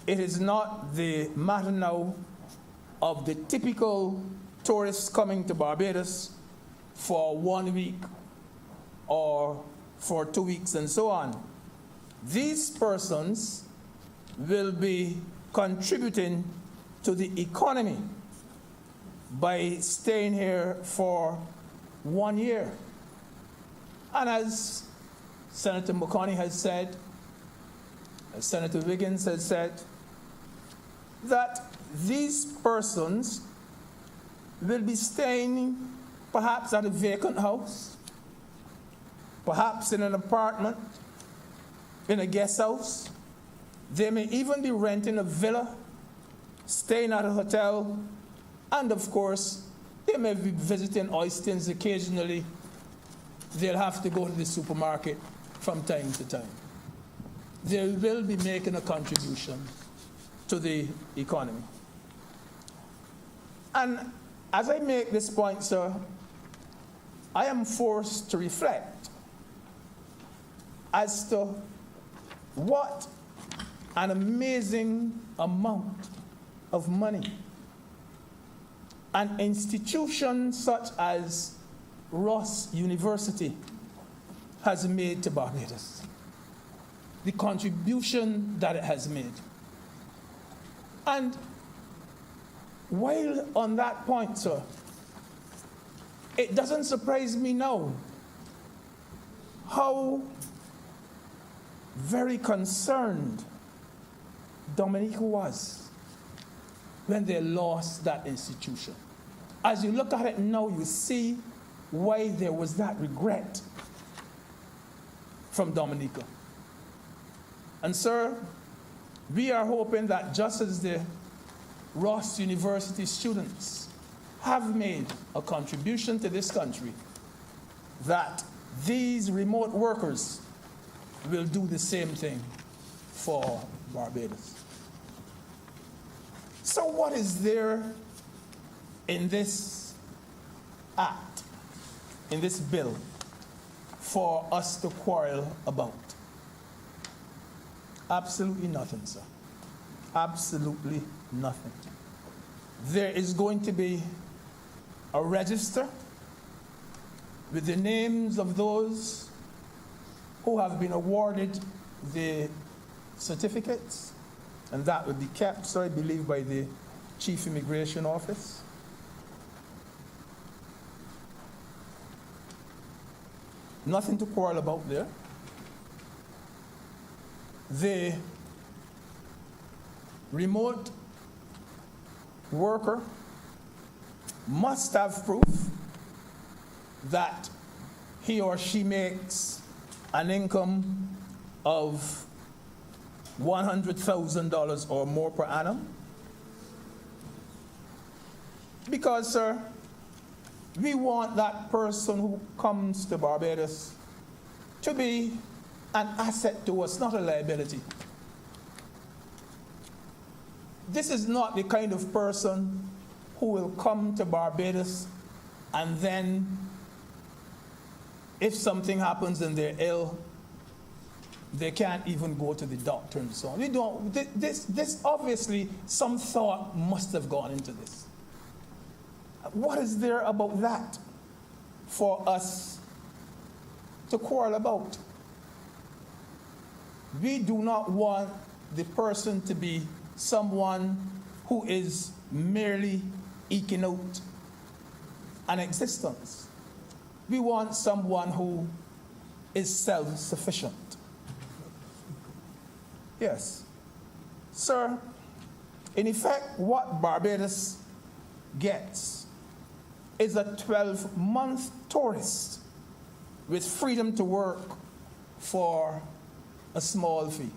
It is not the matter now of the typical tourists coming to Barbados for 1 week or for 2 weeks and so on. These persons will be contributing to the economy by staying here for 1 year. And as Senator McConney has said, as Senator Wiggins has said, that these persons will be staying perhaps at a vacant house, perhaps in an apartment, in a guest house. They may even be renting a villa, staying at a hotel, and of course, they may be visiting Oistins occasionally. They'll have to go to the supermarket from time to time. They will be making a contribution to the economy. And as I make this point, sir, I am forced to reflect as to what an amazing amount of money an institution such as Ross University has made to Barbados, the contribution that it has made. And while on that point, sir, it doesn't surprise me now how very concerned Dominica was when they lost that institution. As you look at it now, you see why there was that regret from Dominica. And sir, we are hoping that just as the Ross University students have made a contribution to this country, that these remote workers will do the same thing for Barbados. So what is there in this act, in this bill, for us to quarrel about? Absolutely nothing, sir. Absolutely nothing. There is going to be a register with the names of those who have been awarded the certificates, and that will be kept, so I believe, by the Chief Immigration Office. Nothing to quarrel about there. The remote worker must have proof that he or she makes an income of $100,000 or more per annum. Because, sir, we want that person who comes to Barbados to be an asset to us, not a liability. This is not the kind of person who will come to Barbados and then if something happens and they're ill, they can't even go to the doctor and so on. We don't, this obviously, some thought must have gone into this. What is there about that for us to quarrel about? We do not want the person to be someone who is merely eking out an existence. We want someone who is self-sufficient. Yes. Sir, in effect, what Barbados gets is a 12-month tourist with freedom to work for a small fee.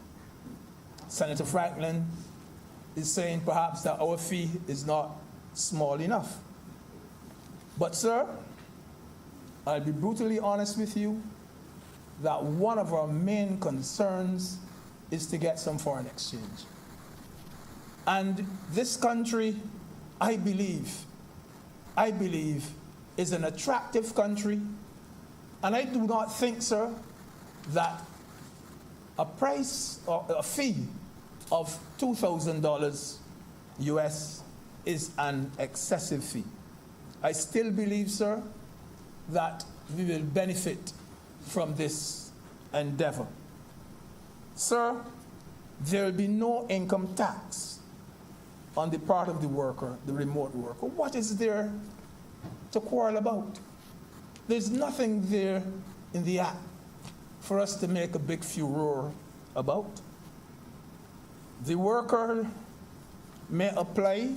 Senator Franklin is saying perhaps that our fee is not small enough. But sir, I'll be brutally honest with you that one of our main concerns is to get some foreign exchange. And this country, I believe, is an attractive country. And I do not think, sir, that a price or a fee of $2,000 US is an excessive fee. I still believe, sir, that we will benefit from this endeavor. Sir, there will be no income tax on the part of the worker, the remote worker. What is there to quarrel about? There's nothing there in the act for us to make a big furor about. The worker may apply,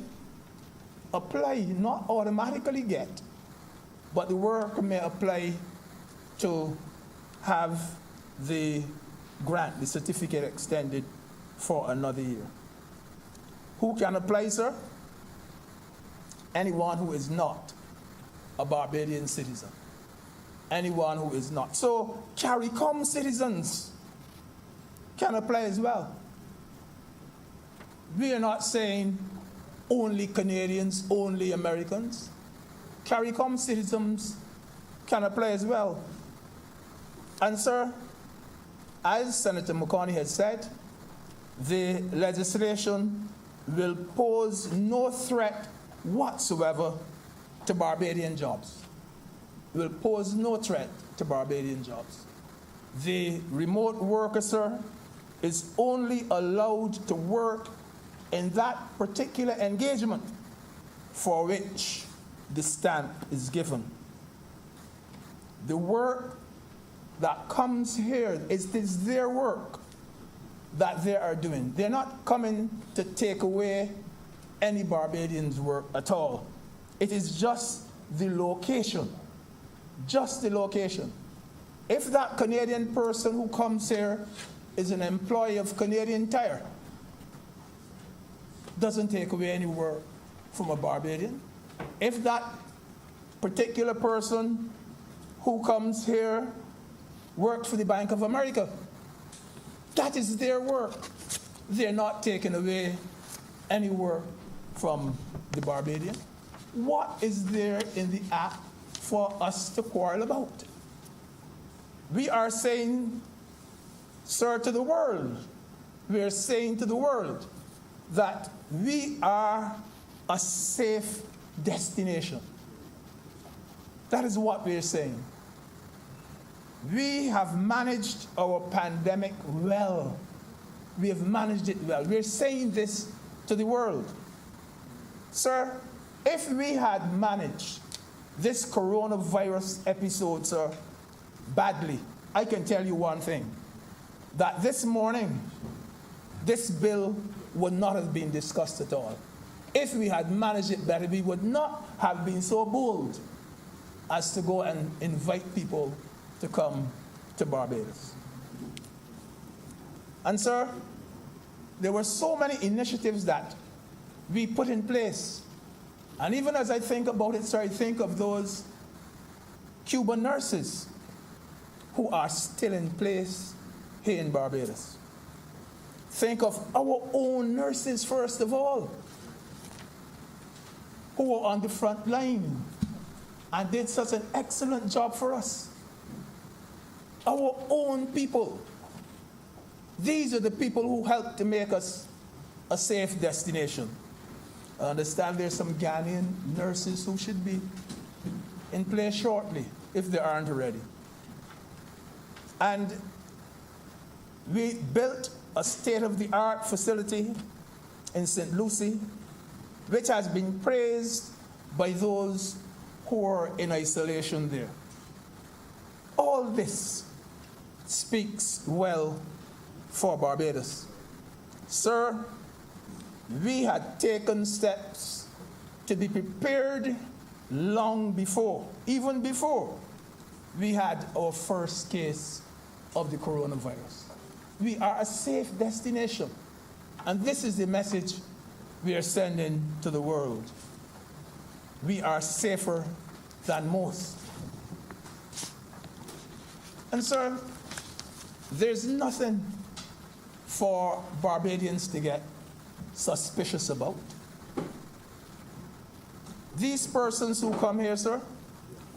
not automatically get, but the worker may apply to have the grant, the certificate extended for another year. Who can apply, sir? Anyone who is not a Barbadian citizen. Anyone who is not. So CARICOM citizens can apply as well. We are not saying only Canadians, only Americans. CARICOM citizens can apply as well. And sir, as Senator McCartney has said, the legislation will pose no threat whatsoever to Barbadian jobs. It will pose no threat to Barbadian jobs. The remote worker, sir, is only allowed to work in that particular engagement for which the stamp is given. The work that comes here is their work that they are doing. They're not coming to take away any Barbadians' work at all. It is just the location. Just the location. If that Canadian person who comes here is an employee of Canadian Tire, doesn't take away any work from a Barbadian. If that particular person who comes here worked for the Bank of America, that is their work. They're not taking away any work from the Barbadian. What is there in the act for us to quarrel about? We are saying, sir, to the world, we are saying to the world that we are a safe destination. That is what we are saying. We have managed our pandemic well. We have managed it well. We're saying this to the world. Sir, if we had managed this coronavirus episode, sir, badly, I can tell you one thing, that this morning, this bill would not have been discussed at all. If we had managed it better, we would not have been so bold as to go and invite people to come to Barbados. And sir, there were so many initiatives that we put in place. And even as I think about it, sir, I think of those Cuban nurses who are still in place here in Barbados. Think of our own nurses, first of all, who were on the front line and did such an excellent job for us. Our own people. These are the people who helped to make us a safe destination. I understand there's some Ghanaian nurses who should be in place shortly, if they aren't already. And we built a state-of-the-art facility in St. Lucie, which has been praised by those who are in isolation there. All this speaks well for Barbados. Sir, we had taken steps to be prepared long before, even before we had our first case of the coronavirus. We are a safe destination. And this is the message we are sending to the world. We are safer than most. And sir, there's nothing for Barbadians to get suspicious about. These persons who come here, sir,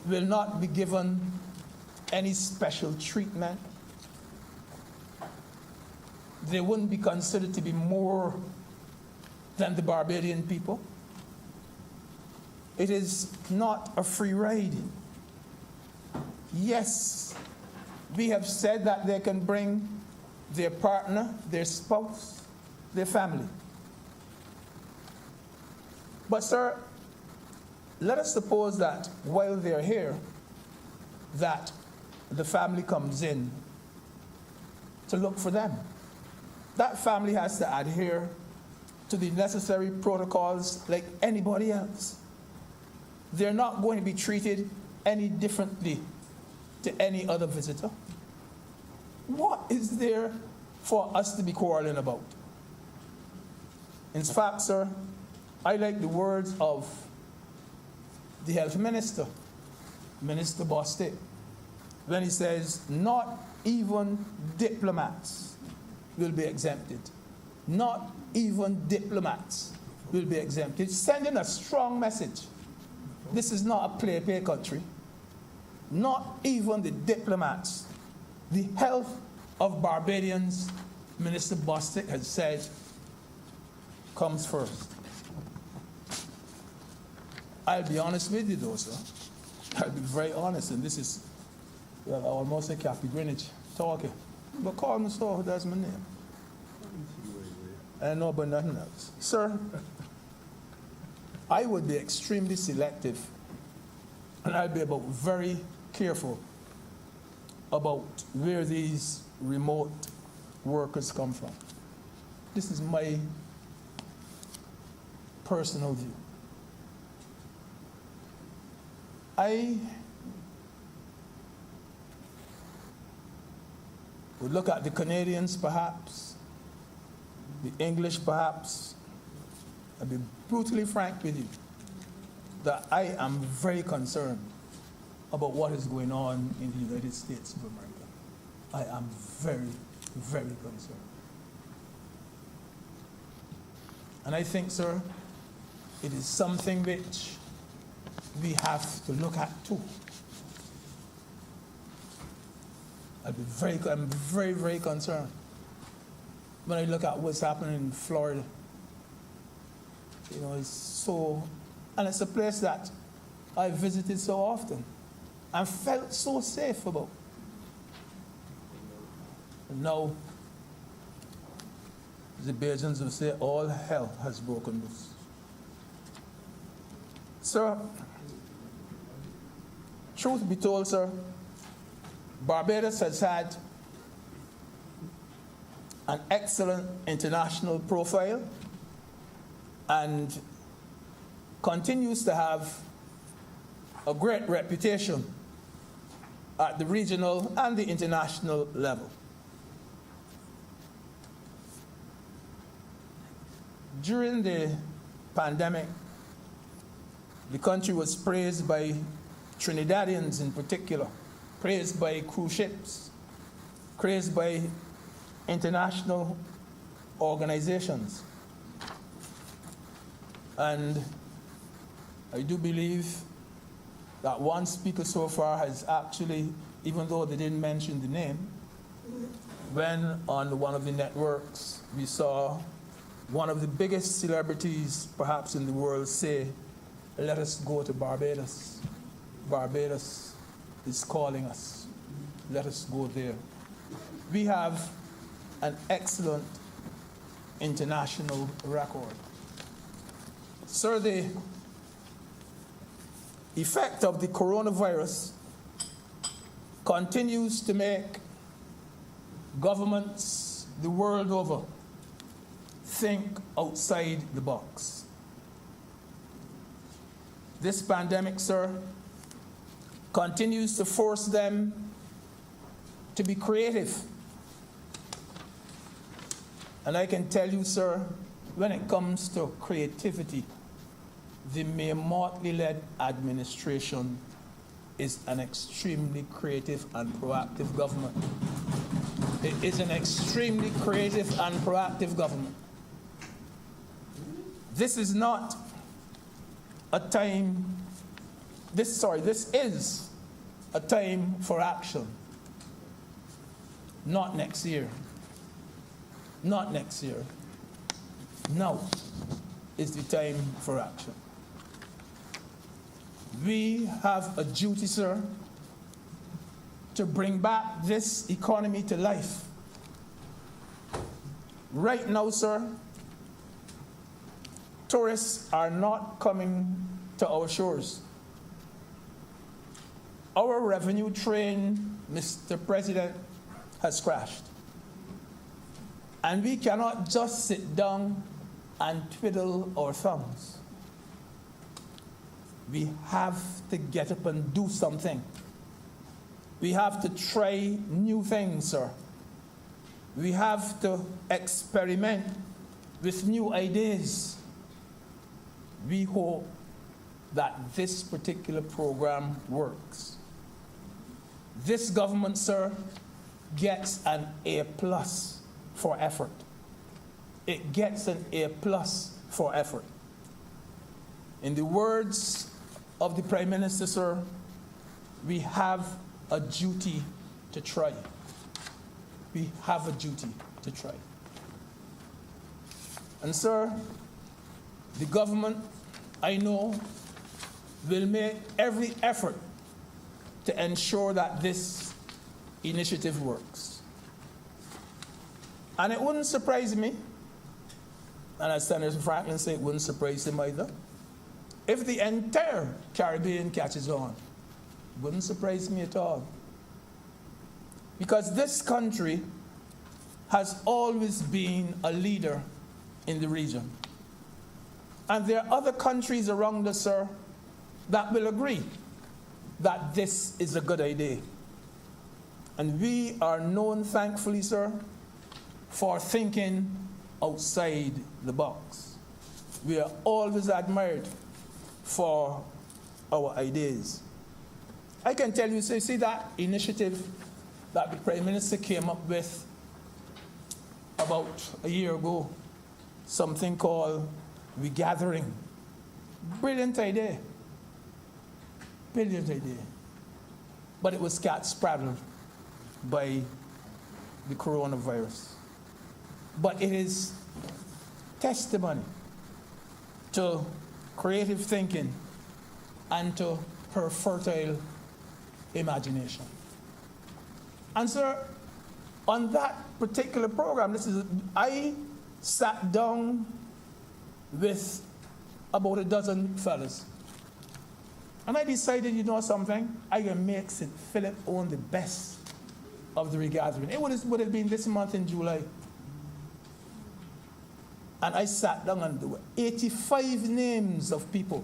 will not be given any special treatment. They wouldn't be considered to be more than the Barbadian people. It is not a free ride. Yes, we have said that they can bring their partner, their spouse, their family. But sir, let us suppose that while they're here, that the family comes in to look for them. That family has to adhere to the necessary protocols like anybody else. They're not going to be treated any differently to any other visitor. What is there for us to be quarreling about? In fact, sir, I like the words of the health minister, Minister Bostic, when he says, not even diplomats will be exempted. Not even diplomats will be exempted. Sending a strong message. This is not a play-pay country. Not even the diplomats. The health of Barbadians, Minister Bostic has said, comes first. I'll be honest with you though, sir. I'll be very honest, and this is almost a Kathy Greenwich talking. But call me so, that's my name. I know about nothing else. Sir, I would be extremely selective, and I'd be very careful about where these remote workers come from. This is my personal view. I would look at the Canadians perhaps, the English perhaps. I'll be brutally frank with you that I am very concerned about what is going on in the United States of America. I am very, very concerned. And I think, sir, it is something which we have to look at too. I'm very, very concerned when I look at what's happening in Florida. You know, it's so, and it's a place that I visited so often and felt so safe about. And now, the Bajans will say, all hell has broken loose. Sir, truth be told, sir, Barbados has had an excellent international profile and continues to have a great reputation at the regional and the international level. During the pandemic, the country was praised by Trinidadians in particular, praised by cruise ships, praised by international organizations. And I do believe that one speaker so far has actually even though they didn't mention the name, when on one of the networks we saw one of the biggest celebrities perhaps in the world say, let us go to Barbados. Barbados is calling us. Let us go there. We have an excellent international record. Sir, the effect of the coronavirus continues to make governments the world over think outside the box. This pandemic, sir, continues to force them to be creative. And I can tell you, sir, when it comes to creativity, the Mayor Motley-led administration is an extremely creative and proactive government. It is an extremely creative and proactive government. This is not a time, this is a time for action. Not next year. Not next year. Now is the time for action. We have a duty, sir, to bring back this economy to life. Right now, sir, tourists are not coming to our shores. Our revenue train, Mr. President, has crashed. And we cannot just sit down and twiddle our thumbs. We have to get up and do something. We have to try new things, sir. We have to experiment with new ideas. We hope that this particular program works. This government, sir, gets an A+ for effort. It gets an A+ for effort. In the words of the Prime Minister, sir, we have a duty to try. We have a duty to try. And sir, the government, I know, will make every effort to ensure that this initiative works. And it wouldn't surprise me, and as Senator Franklin said, it wouldn't surprise him either, if the entire Caribbean catches on. It wouldn't surprise me at all. Because this country has always been a leader in the region. And there are other countries around us, sir, that will agree that this is a good idea. And we are known, thankfully, sir, for thinking outside the box. We are always admired for our ideas. I can tell you, so you see that initiative that the Prime Minister came up with about a year ago, something called Regathering. Brilliant idea. Brilliant idea. But it was cat-spraddled by the coronavirus. But it is testimony to creative thinking and to her fertile imagination. And sir, on that particular program, I sat down with about a dozen fellas. And I decided, you know something, I can make St. Philip own the best of the regathering. It would have been this month in July. And I sat down and there were 85 names of people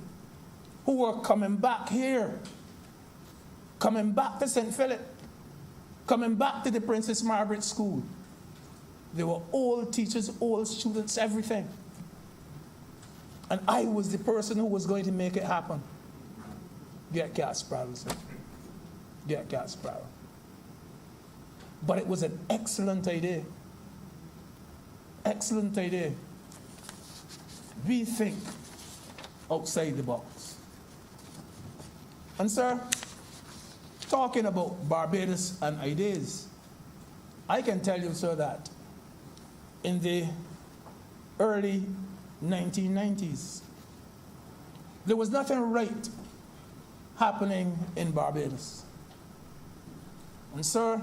who were coming back here, coming back to St. Philip, coming back to the Princess Margaret School. They were old teachers, old students, everything. And I was the person who was going to make it happen. Get cat-spraddled, sir. Get cat-spraddled. But it was an excellent idea. Excellent idea. We think outside the box. And sir, talking about Barbados and ideas, I can tell you, sir, that in the early 1990s, there was nothing right happening in Barbados. And, sir,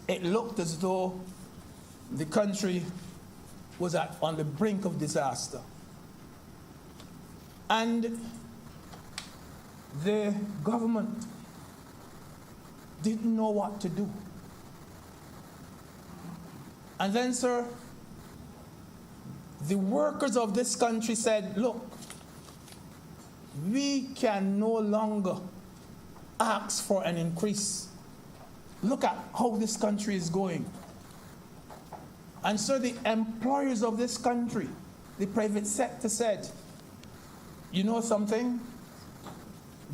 it looked as though the country was on the brink of disaster. And the government didn't know what to do. And then, sir, the workers of this country said, look, we can no longer ask for an increase. Look at how this country is going. And so the employers of this country, the private sector, said, you know something?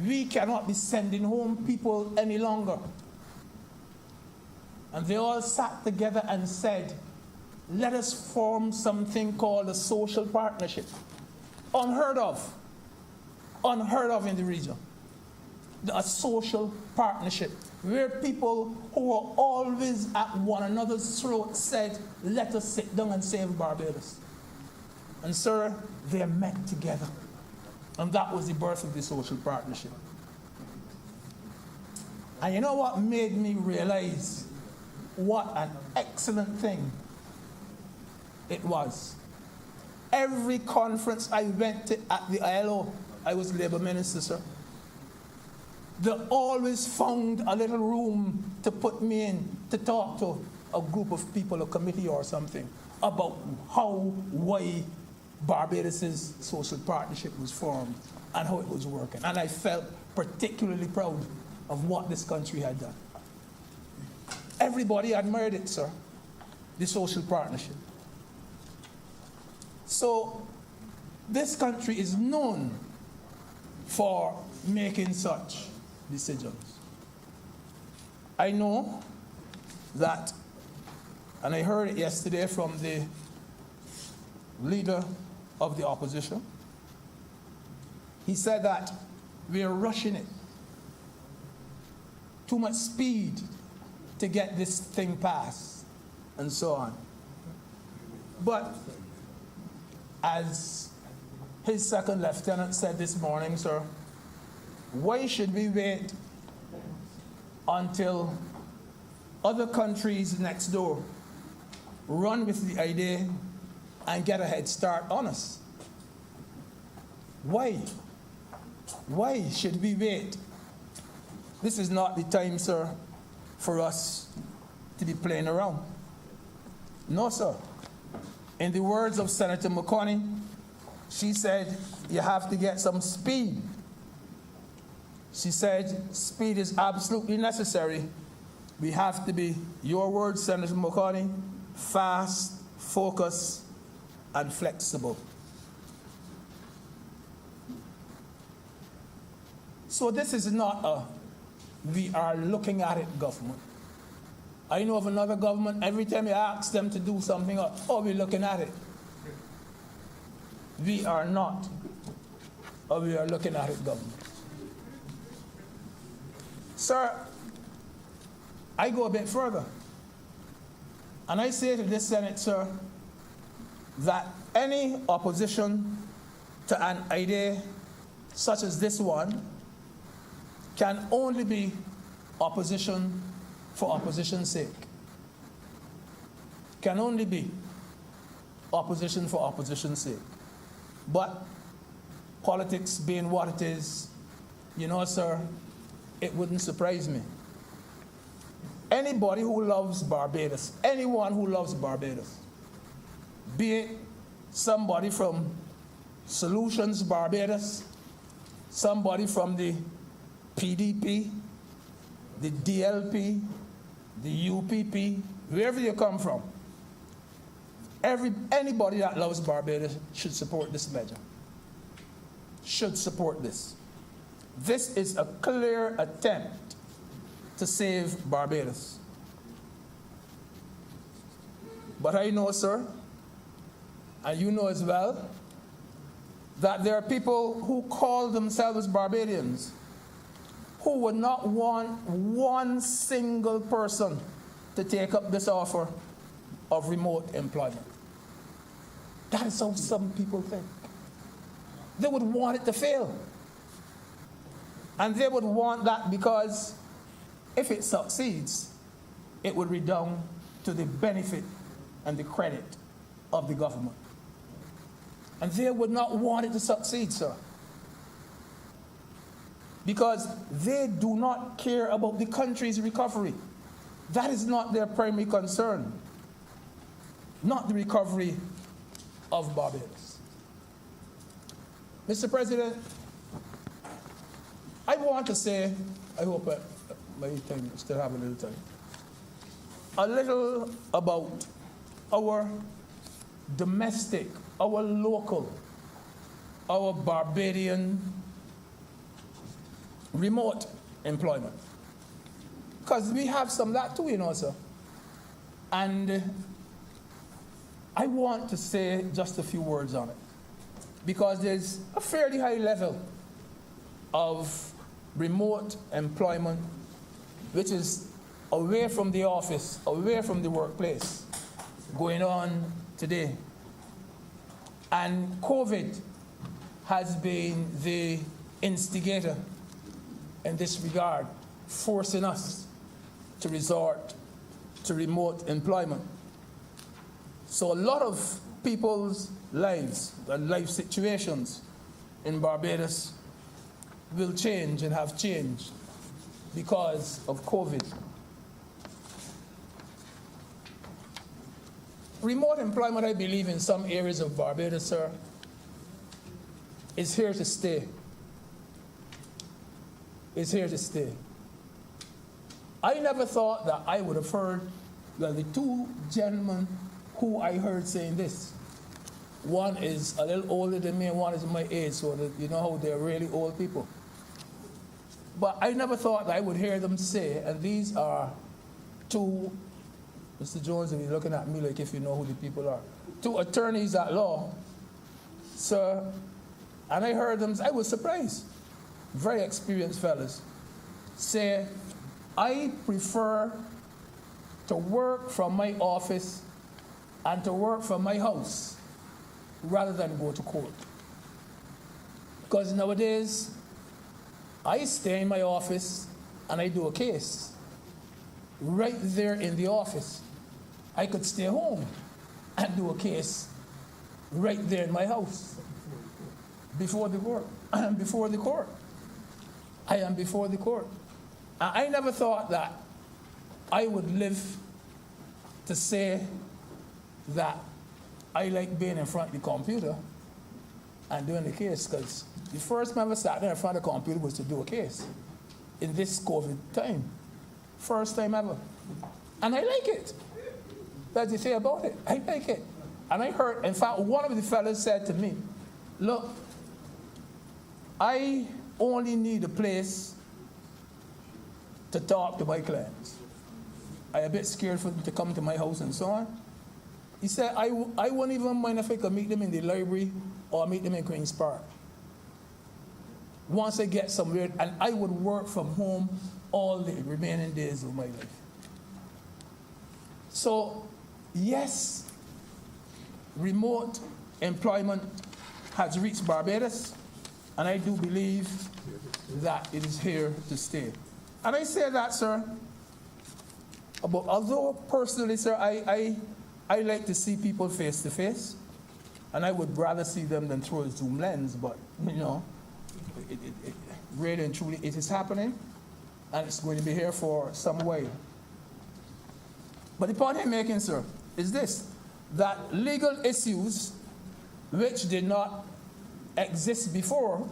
We cannot be sending home people any longer. And they all sat together and said, let us form something called a social partnership. Unheard of in the region. A social partnership where people who are always at one another's throat said, let us sit down and save Barbados. And, sir, they met together. And that was the birth of the social partnership. And you know what made me realize what an excellent thing it was? Every conference I went to at the ILO, I was Labour Minister, sir, they always found a little room to put me in to talk to a group of people, a committee or something, about why Barbados' social partnership was formed and how it was working. And I felt particularly proud of what this country had done. Everybody admired it, sir, the social partnership. So this country is known for making such decisions. I know that, and I heard it yesterday from the leader of the opposition, he said that we are rushing it. Too much speed to get this thing passed, and so on. But as his second lieutenant said this morning, sir, why should we wait until other countries next door run with the idea and get a head start on us? Why? Why should we wait? This is not the time, sir, for us to be playing around. No, sir. In the words of Senator McConney, she said, you have to get some speed. She said, speed is absolutely necessary. We have to be, your words, Senator McConney, fast, focused, and flexible. So this is not a, we are looking at it government. I know of another government, every time you ask them to do something, oh, we're looking at it. We are not, or we are looking at it government. Sir, I go a bit further. And I say to this Senate, sir, that any opposition to an idea such as this one can only be opposition for opposition's sake. Can only be opposition for opposition's sake. But politics being what it is, you know, sir, it wouldn't surprise me. Anybody who loves Barbados, anyone who loves Barbados, be it somebody from Solutions Barbados, somebody from the PDP, the DLP, the UPP, wherever you come from, anybody that loves Barbados should support this measure. Should support this. This is a clear attempt to save Barbados. But I know, sir, and you know as well, that there are people who call themselves Barbadians who would not want one single person to take up this offer of remote employment. That is how some people think. They would want it to fail. And they would want that because if it succeeds, it would redound to the benefit and the credit of the government. And they would not want it to succeed, sir. Because they do not care about the country's recovery. That is not their primary concern. Not the recovery of Barbados. Mr. President, I want to say, I hope my time still have a little time, a little about our domestic, our local, our Barbadian remote employment. Because we have some of that too, you know, sir. And I want to say just a few words on it. Because there's a fairly high level of remote employment, which is away from the office, away from the workplace, going on today. And COVID has been the instigator in this regard, forcing us to resort to remote employment. So a lot of people's lives and life situations in Barbados will change and have changed because of COVID. Remote employment, I believe, in some areas of Barbados, sir, is here to stay. It's here to stay. I never thought that I would have heard, well, the two gentlemen who I heard saying this, one is a little older than me and one is my age, so that you know how they're really old people. But I never thought that I would hear them say, and these are two, Mr. Jones, and you're looking at me like if you know who the people are, two attorneys at law, sir, and I heard them, I was surprised, very experienced fellas, say, I prefer to work from my office and to work from my house rather than go to court. Because nowadays, I stay in my office and I do a case right there in the office. I could stay home and do a case right there in my house before the court. I am before the court. I am before the court. I never thought that I would live to say that I like being in front of the computer and doing the case, because the first time I ever sat there in front of the computer was to do a case in this COVID time. First time ever. And I like it. That's the thing about it. I like it. And I heard, in fact, one of the fellas said to me, look, I only need a place to talk to my clients. I'm a bit scared for them to come to my house and so on. He said, I wouldn't even mind if I could meet them in the library or meet them in Queen's Park. Once I get somewhere, and I would work from home all the remaining days of my life. So, yes, remote employment has reached Barbados, and I do believe that it is here to stay. And I say that, sir, although personally, sir, I like to see people face to face, and I would rather see them than through a Zoom lens, but, you know, it really and truly, it is happening, and it's going to be here for some while. But the point I'm making, sir, is this, that legal issues which did not exist before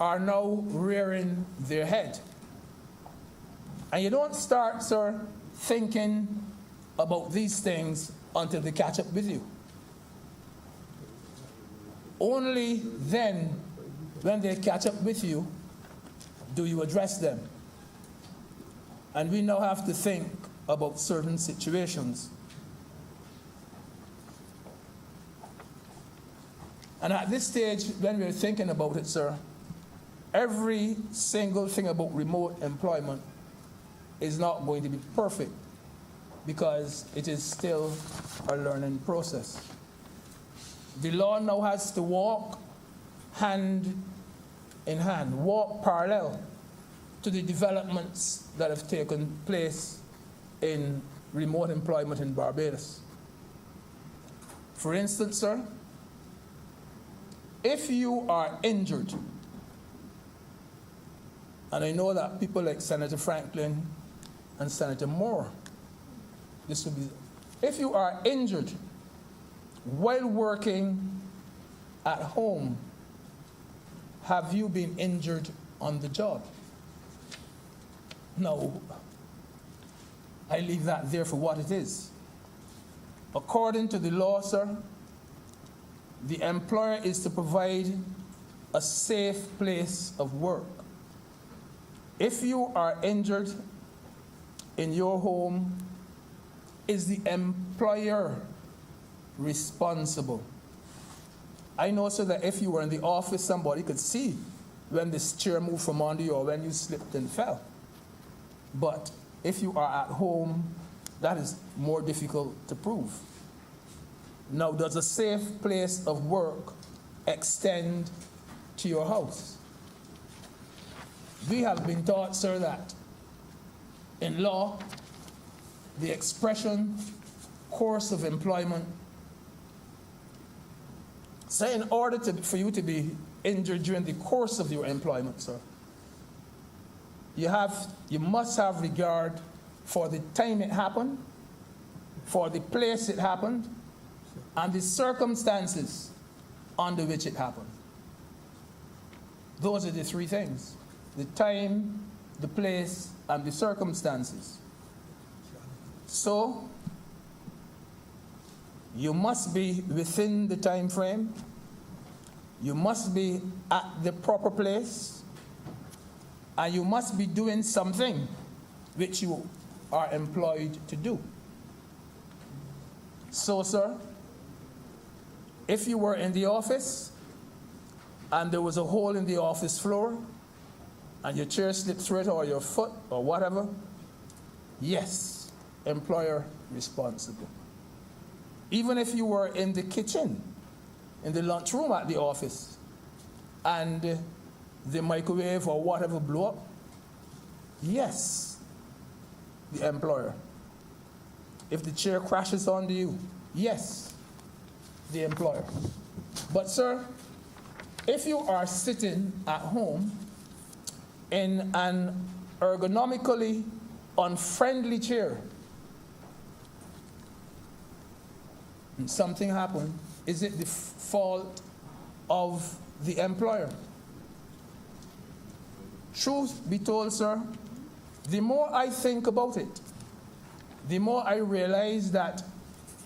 are now rearing their head. And you don't start, sir, thinking about these things until they catch up with you. Only then, when they catch up with you, do you address them. And we now have to think about certain situations. And at this stage, when we're thinking about it, sir, every single thing about remote employment is not going to be perfect because it is still a learning process. The law now has to walk hand in hand, walk parallel to the developments that have taken place in remote employment in Barbados. For instance, sir, if you are injured, and I know that people like Senator Franklin and Senator Moore, this would be, if you are injured while working at home, have you been injured on the job? No. I leave that there for what it is. According to the law, sir, the employer is to provide a safe place of work. If you are injured in your home, is the employer responsible? I know, sir, that if you were in the office, somebody could see when this chair moved from under you or when you slipped and fell. But if you are at home, that is more difficult to prove. Now, does a safe place of work extend to your house? We have been taught, sir, that in law, the expression course of employment, say in order for you to be injured during the course of your employment, sir, you must have regard for the time it happened, for the place it happened, and the circumstances under which it happened. Those are the three things: the time, the place, and the circumstances. So, you must be within the time frame, you must be at the proper place, and you must be doing something which you are employed to do. So, sir, if you were in the office and there was a hole in the office floor and your chair slipped through it or your foot or whatever, yes, employer responsible. Even if you were in the kitchen, in the lunchroom at the office, and the microwave or whatever blew up, yes, the employer. If the chair crashes onto you, yes, the employer. But sir, if you are sitting at home in an ergonomically unfriendly chair, and something happened, is it the fault of the employer? Truth be told, sir, the more I think about it, the more I realize that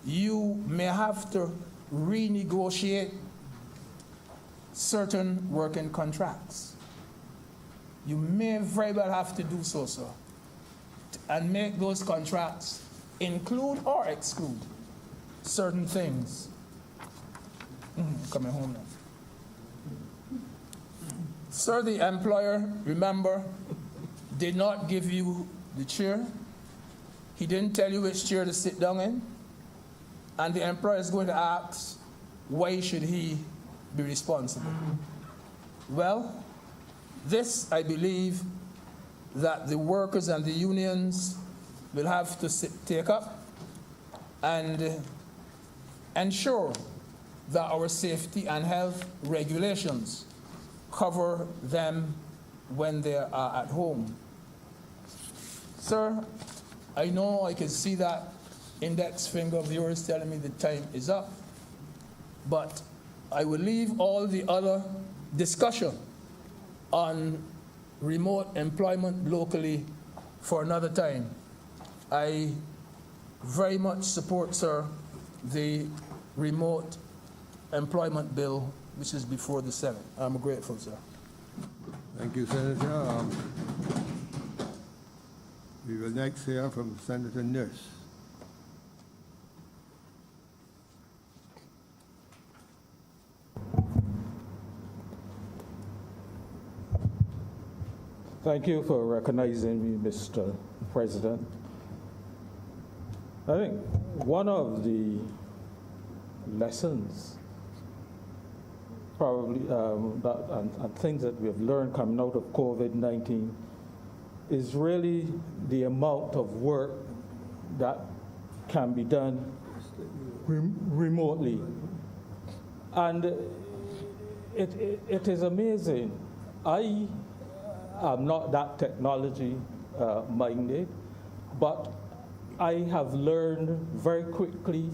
you may have to renegotiate certain working contracts. You may very well have to do so, sir, and make those contracts include or exclude certain things. Coming home now. Sir, the employer, remember, did not give you the chair. He didn't tell you which chair to sit down in. And the employer is going to ask, why should he be responsible? Well, this, I believe, that the workers and the unions will have to take up and ensure that our safety and health regulations cover them when they are at home. Sir, I know I can see that index finger of yours telling me the time is up, but I will leave all the other discussion on remote employment locally for another time. I very much support, sir, the remote employment bill which is before the Senate. I'm grateful, sir. Thank you, Senator. We will next hear from Senator Nurse. Thank you for recognizing me, Mr. President. I think one of the lessons probably and things that we have learned coming out of COVID-19 is really the amount of work that can be done remotely. And it is amazing. I am not that technology minded, but I have learned very quickly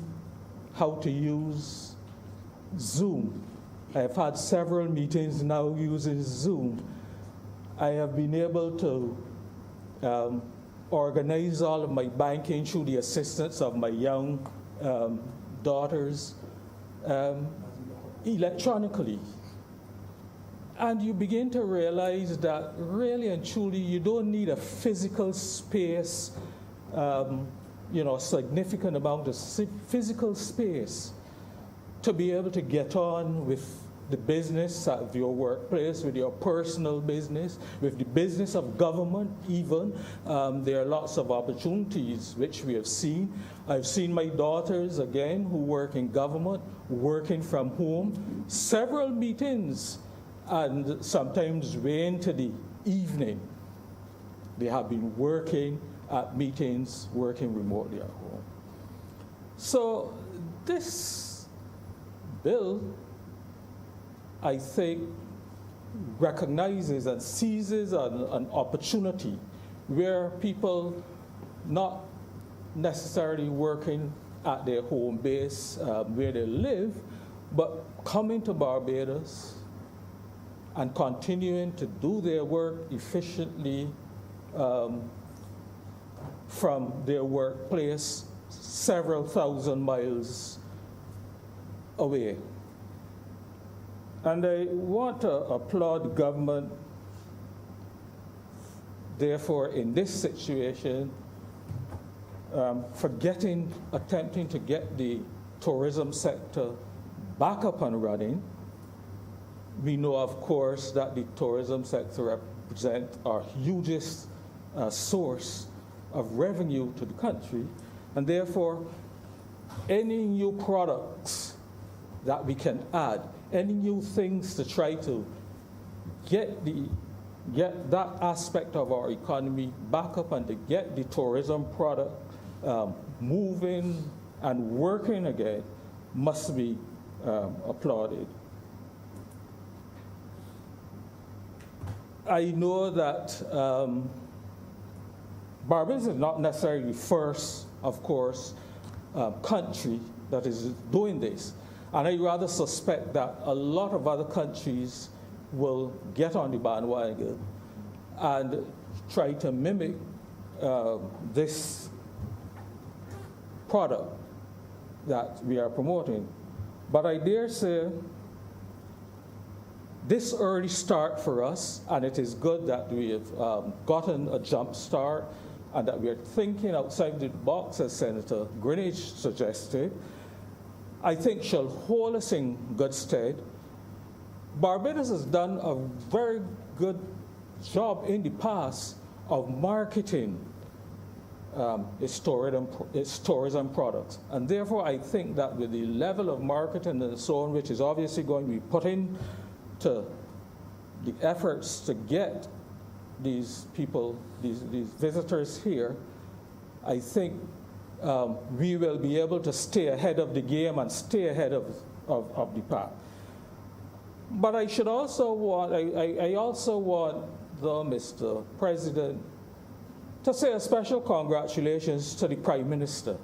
how to use Zoom. I've had several meetings now using Zoom. I have been able to organize all of my banking through the assistance of my young daughters electronically. And you begin to realize that really and truly you don't need a physical space, significant amount of physical space to be able to get on with the business of your workplace, with your personal business, with the business of government even. There are lots of opportunities which we have seen. I've seen my daughters, again, who work in government, working from home, several meetings, and sometimes way into the evening. They have been working at meetings, working remotely at home. So this bill, I think, recognizes and seizes an opportunity where people not necessarily working at their home base where they live, but coming to Barbados and continuing to do their work efficiently from their workplace several thousand miles away. And I want to applaud the government, therefore, in this situation, for attempting to get the tourism sector back up and running. We know, of course, that the tourism sector represents our hugest source of revenue to the country, and therefore, any new products that we can add, any new things to try to get that aspect of our economy back up and to get the tourism product moving and working again must be applauded. I know that Barbados is not necessarily the first, of course, country that is doing this. And I rather suspect that a lot of other countries will get on the bandwagon and try to mimic this product that we are promoting. But I dare say this early start for us, and it is good that we have gotten a jump start and that we are thinking outside the box, as Senator Greenidge suggested, I think shall hold us in good stead. Barbados has done a very good job in the past of marketing its tourism products. And therefore, I think that with the level of marketing and so on, which is obviously going to be put in to the efforts to get these people, these visitors here, I think we will be able to stay ahead of the game and stay ahead of the pack. But I should also want, I also want, though, Mr. President, to say a special congratulations to the Prime Minister,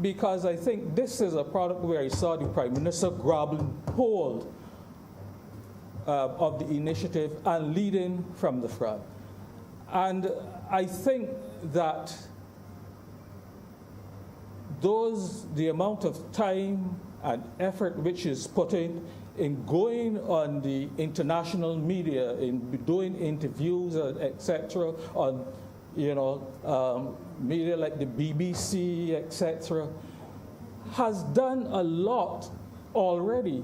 because I think this is a product where I saw the Prime Minister grabbing hold of the initiative and leading from the front. And I think that the amount of time and effort which is put in going on the international media, in doing interviews, etc., on media like the BBC, etc., has done a lot already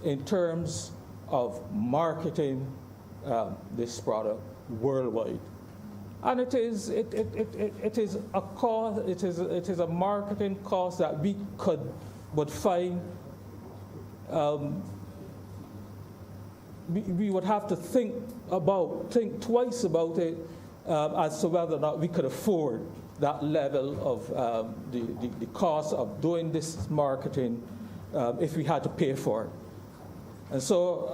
in terms of marketing this product worldwide. And it is a cost. It is a marketing cost that we would find. We would have to think twice about it as to whether or not we could afford that level of the cost of doing this marketing if we had to pay for it. And so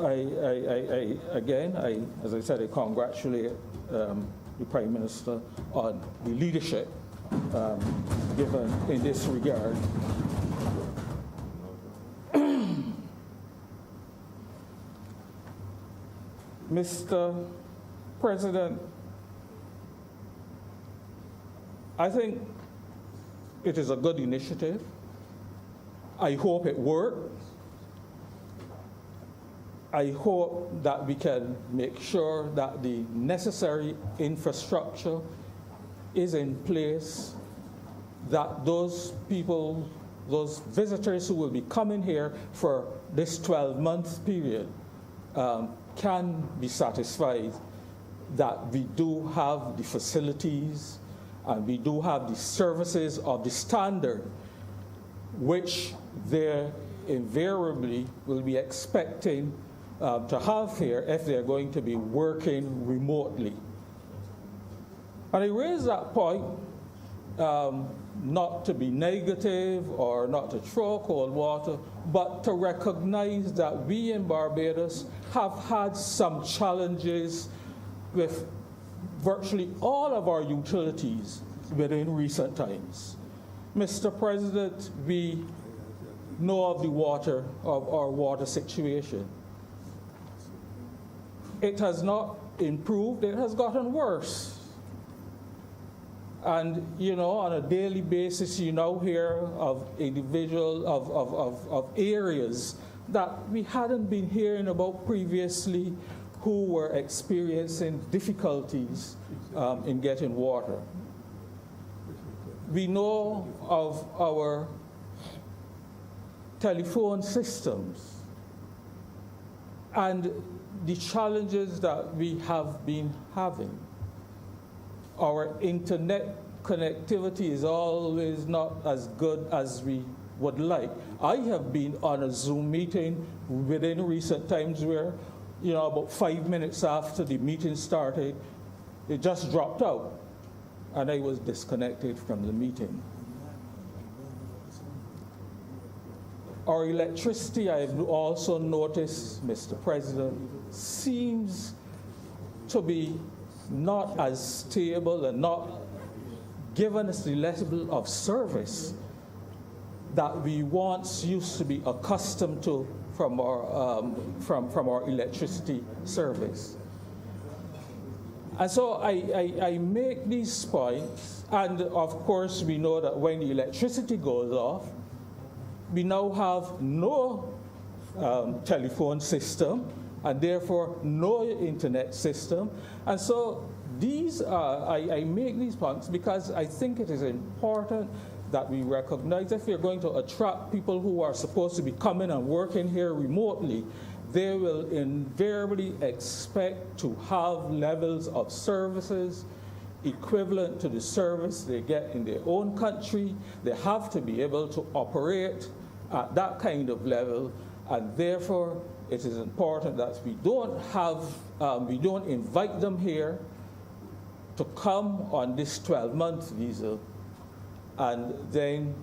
as I said, I congratulate the Prime Minister on the leadership given in this regard. Mr. President, I think it is a good initiative. I hope it works. I hope that we can make sure that the necessary infrastructure is in place, that those people, those visitors who will be coming here for this 12-month period can be satisfied that we do have the facilities and we do have the services of the standard which they invariably will be expecting to have here if they're going to be working remotely. And I raise that point not to be negative or not to throw cold water, but to recognize that we in Barbados have had some challenges with virtually all of our utilities within recent times. Mr. President, we know of our water situation. It has not improved, it has gotten worse. And, on a daily basis, you now hear of of areas that we hadn't been hearing about previously who were experiencing difficulties in getting water. We know of our telephone systems and the challenges that we have been having. Our internet connectivity is always not as good as we would like. I have been on a Zoom meeting within recent times where, about 5 minutes after the meeting started, it just dropped out and I was disconnected from the meeting. Our electricity, I have also noticed, Mr. President, seems to be not as stable and not giving us the level of service that we once used to be accustomed to from our electricity service. And so I make these points, and of course we know that when the electricity goes off, we now have no telephone system, and therefore no internet system. And so I make these points because I think it is important that we recognize if we're going to attract people who are supposed to be coming and working here remotely, they will invariably expect to have levels of services equivalent to the service they get in their own country. They have to be able to operate at that kind of level, and therefore it is important that we don't invite them here to come on this 12-month visa, and then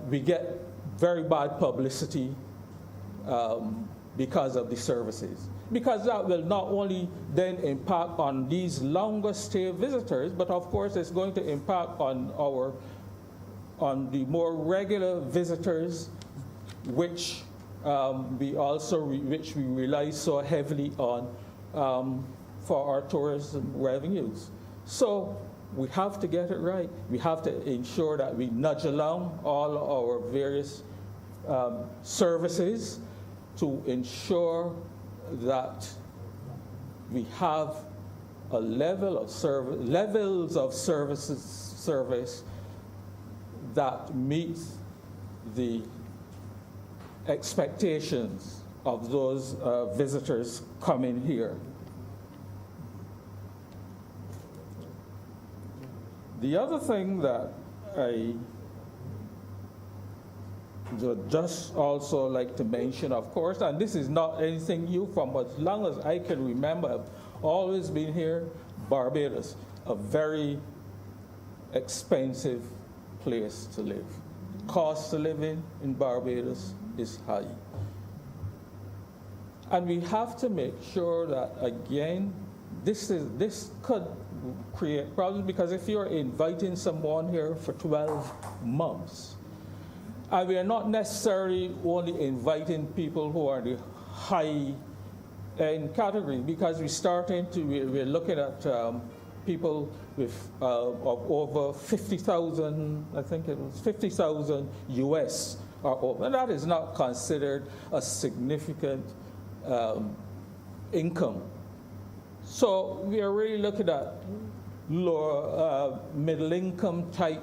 we get very bad publicity because of the services. Because that will not only then impact on these longer stay visitors, but of course it's going to impact on the more regular visitors, which we rely so heavily on for our tourism revenues. So we have to get it right. We have to ensure that we nudge along all our various services to ensure that we have a levels of service that meets the expectations of those visitors coming here. The other thing that I would just also like to mention, of course, and this is not anything new, from as long as I can remember, I've always been here, Barbados, a very expensive place to live. Cost of living in Barbados is high. And we have to make sure that, again, this could create problems, because if you're inviting someone here for 12 months, and we are not necessarily only inviting people who are the high-end category, because we're looking at people with of over 50,000, I think it was 50,000 US or over, and that is not considered a significant income. So we are really looking at lower, middle income type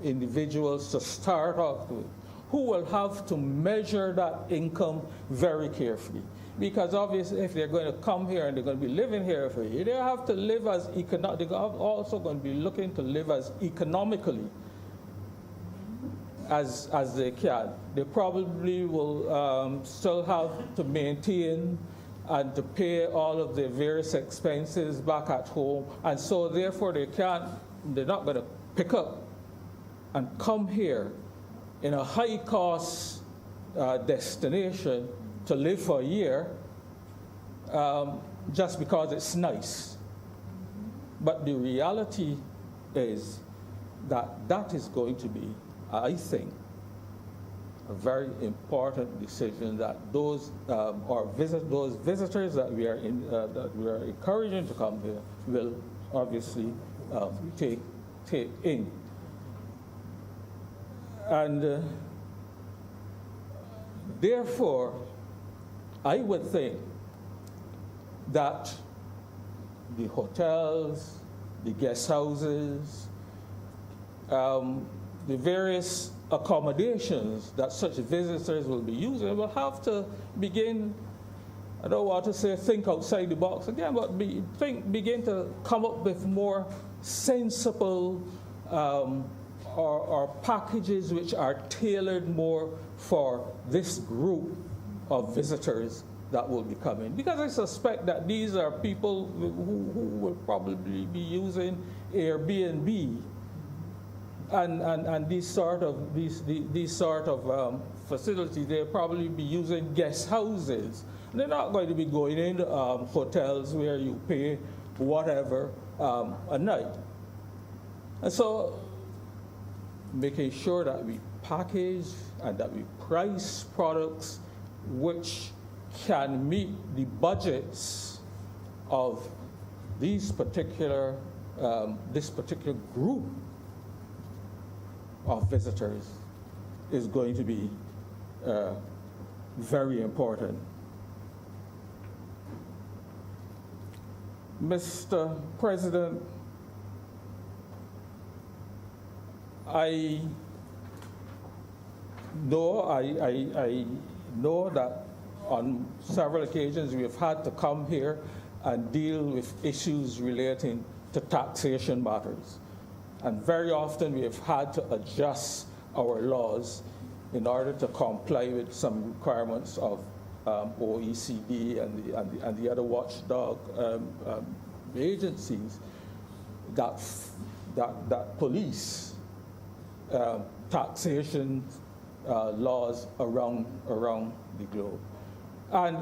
individuals to start off with, who will have to measure that income very carefully. Because obviously, if they're going to come here and they're going to be living here for a year, they have to live as they're also going to be looking to live as economically as they can. They probably will still have to maintain and to pay all of their various expenses back at home, and so therefore they're not going to pick up and come here in a high-cost destination to live for a year just because it's nice. But the reality is that is going to be, I think, a very important decision that those visitors that we are encouraging to come here will obviously take in. And therefore, I would think that the hotels, the guest houses, the various accommodations that such visitors will be using will have to begin, I don't want to say think outside the box again, but begin to come up with more sensible or packages which are tailored more for this group of visitors that will be coming. Because I suspect that these are people who will probably be using Airbnb and these sort of facilities. They'll probably be using guest houses. They're not going to be going in hotels where you pay whatever a night. And so making sure that we package and that we price products which can meet the budgets of this particular group of visitors is going to be very important. Mr. President, I know that on several occasions we have had to come here and deal with issues relating to taxation matters. And very often we have had to adjust our laws in order to comply with some requirements of OECD and the other watchdog agencies that police taxation laws around the globe. And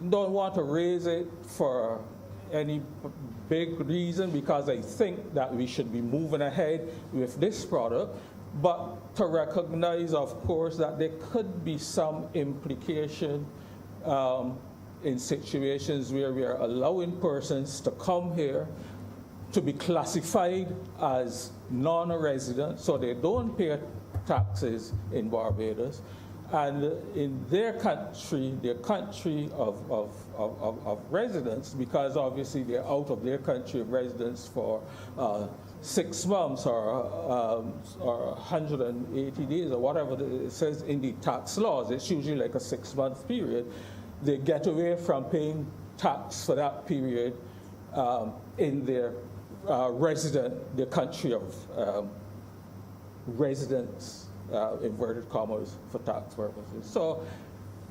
don't want to raise it for any big reason, because I think that we should be moving ahead with this product, but to recognize, of course, that there could be some implication in situations where we are allowing persons to come here to be classified as non-resident, so they don't pay taxes in Barbados, And in their country of residence, because obviously they're out of their country of residence for 6 months or 180 days or whatever it says in the tax laws, it's usually like a 6-month period, they get away from paying tax for that period in their their country of residence, inverted commas, for tax purposes. So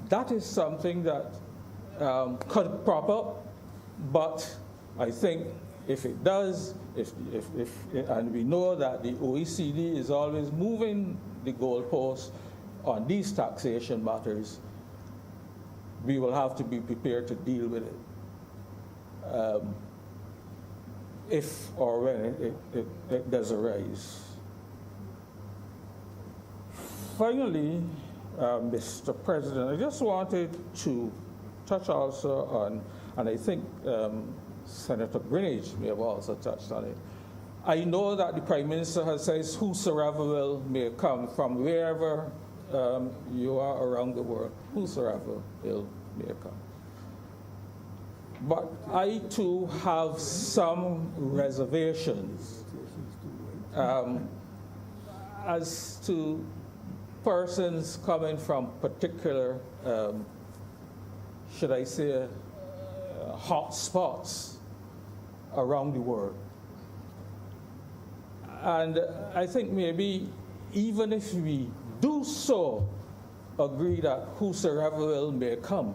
that is something that could prop up, but I think if it does, and we know that the OECD is always moving the goalposts on these taxation matters, we will have to be prepared to deal with it if or when it does arise. Finally, Mr. President, I just wanted to touch also on, and I think Senator Greenidge may have also touched on it. I know that the Prime Minister has said whosoever will may come from wherever you are around the world, whosoever will may come. But I too have some reservations as to persons coming from particular, should I say, hot spots around the world. And I think maybe even if we do so agree that whosoever will may come,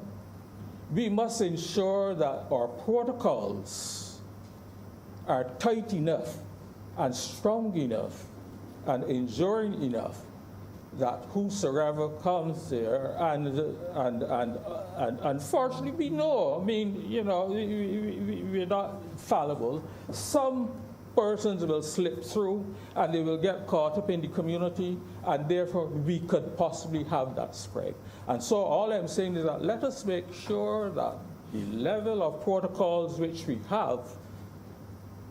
we must ensure that our protocols are tight enough and strong enough and enduring enough that whosoever comes there, and unfortunately we know, I mean, you know, we're not fallible. Some persons will slip through and they will get caught up in the community, and therefore we could possibly have that spread. And so all I'm saying is that let us make sure that the level of protocols which we have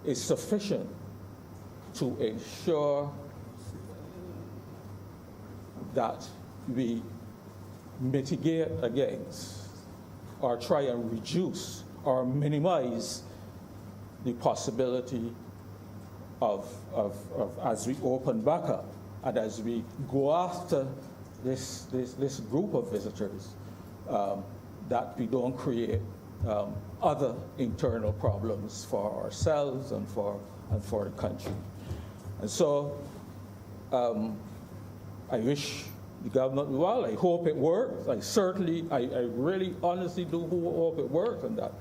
is sufficient to ensure that we mitigate against or try and reduce or minimize the possibility of as we open back up and as we go after this group of visitors, that we don't create other internal problems for ourselves and for the country. And so I wish the government well. I hope it works. I really honestly do hope it works, and that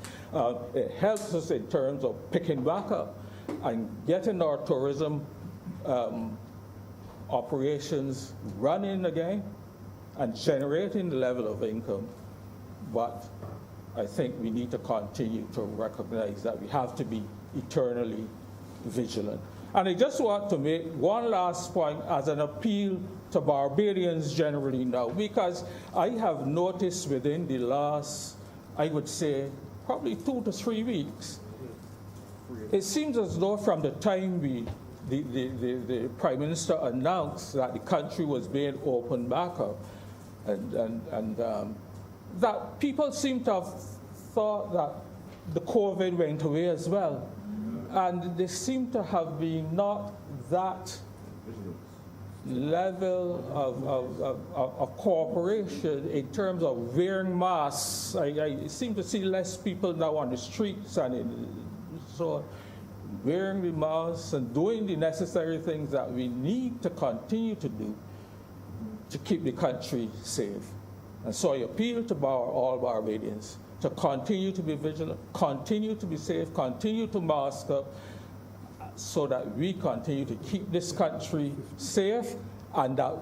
it helps us in terms of picking back up and getting our tourism operations running again and generating the level of income. But I think we need to continue to recognize that we have to be eternally vigilant. And I just want to make one last point as an appeal to Barbadians generally now, because I have noticed within the last, I would say, probably 2 to 3 weeks, it seems as though from the time the Prime Minister announced that the country was being opened back up, and that people seem to have thought that the COVID went away as well. And they seem to have been not that level of cooperation in terms of wearing masks. I seem to see less people now on the streets and so wearing the masks and doing the necessary things that we need to continue to do to keep the country safe. And so I appeal to all Barbadians to continue to be vigilant, continue to be safe, continue to mask up, so that we continue to keep this country safe, and that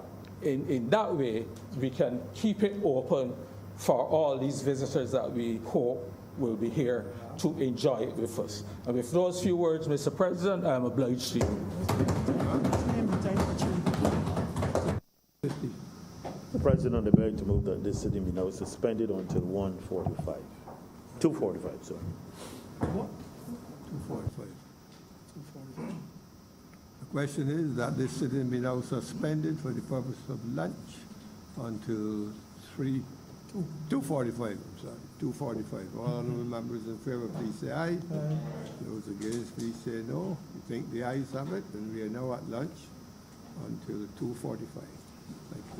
in that way we can keep it open for all these visitors that we hope will be here to enjoy it with us. And with those few words, Mr. President, I am obliged to you. Mr. President, I beg to move that this sitting be now suspended until 2:45, sorry. What? 2:45. The question is that this sitting be now suspended for the purpose of lunch until 2:45, I'm sorry, 2:45. All honorable members in favor, please say aye. Those against, please say no. We think the ayes have it, and we are now at lunch until 2:45. Thank you.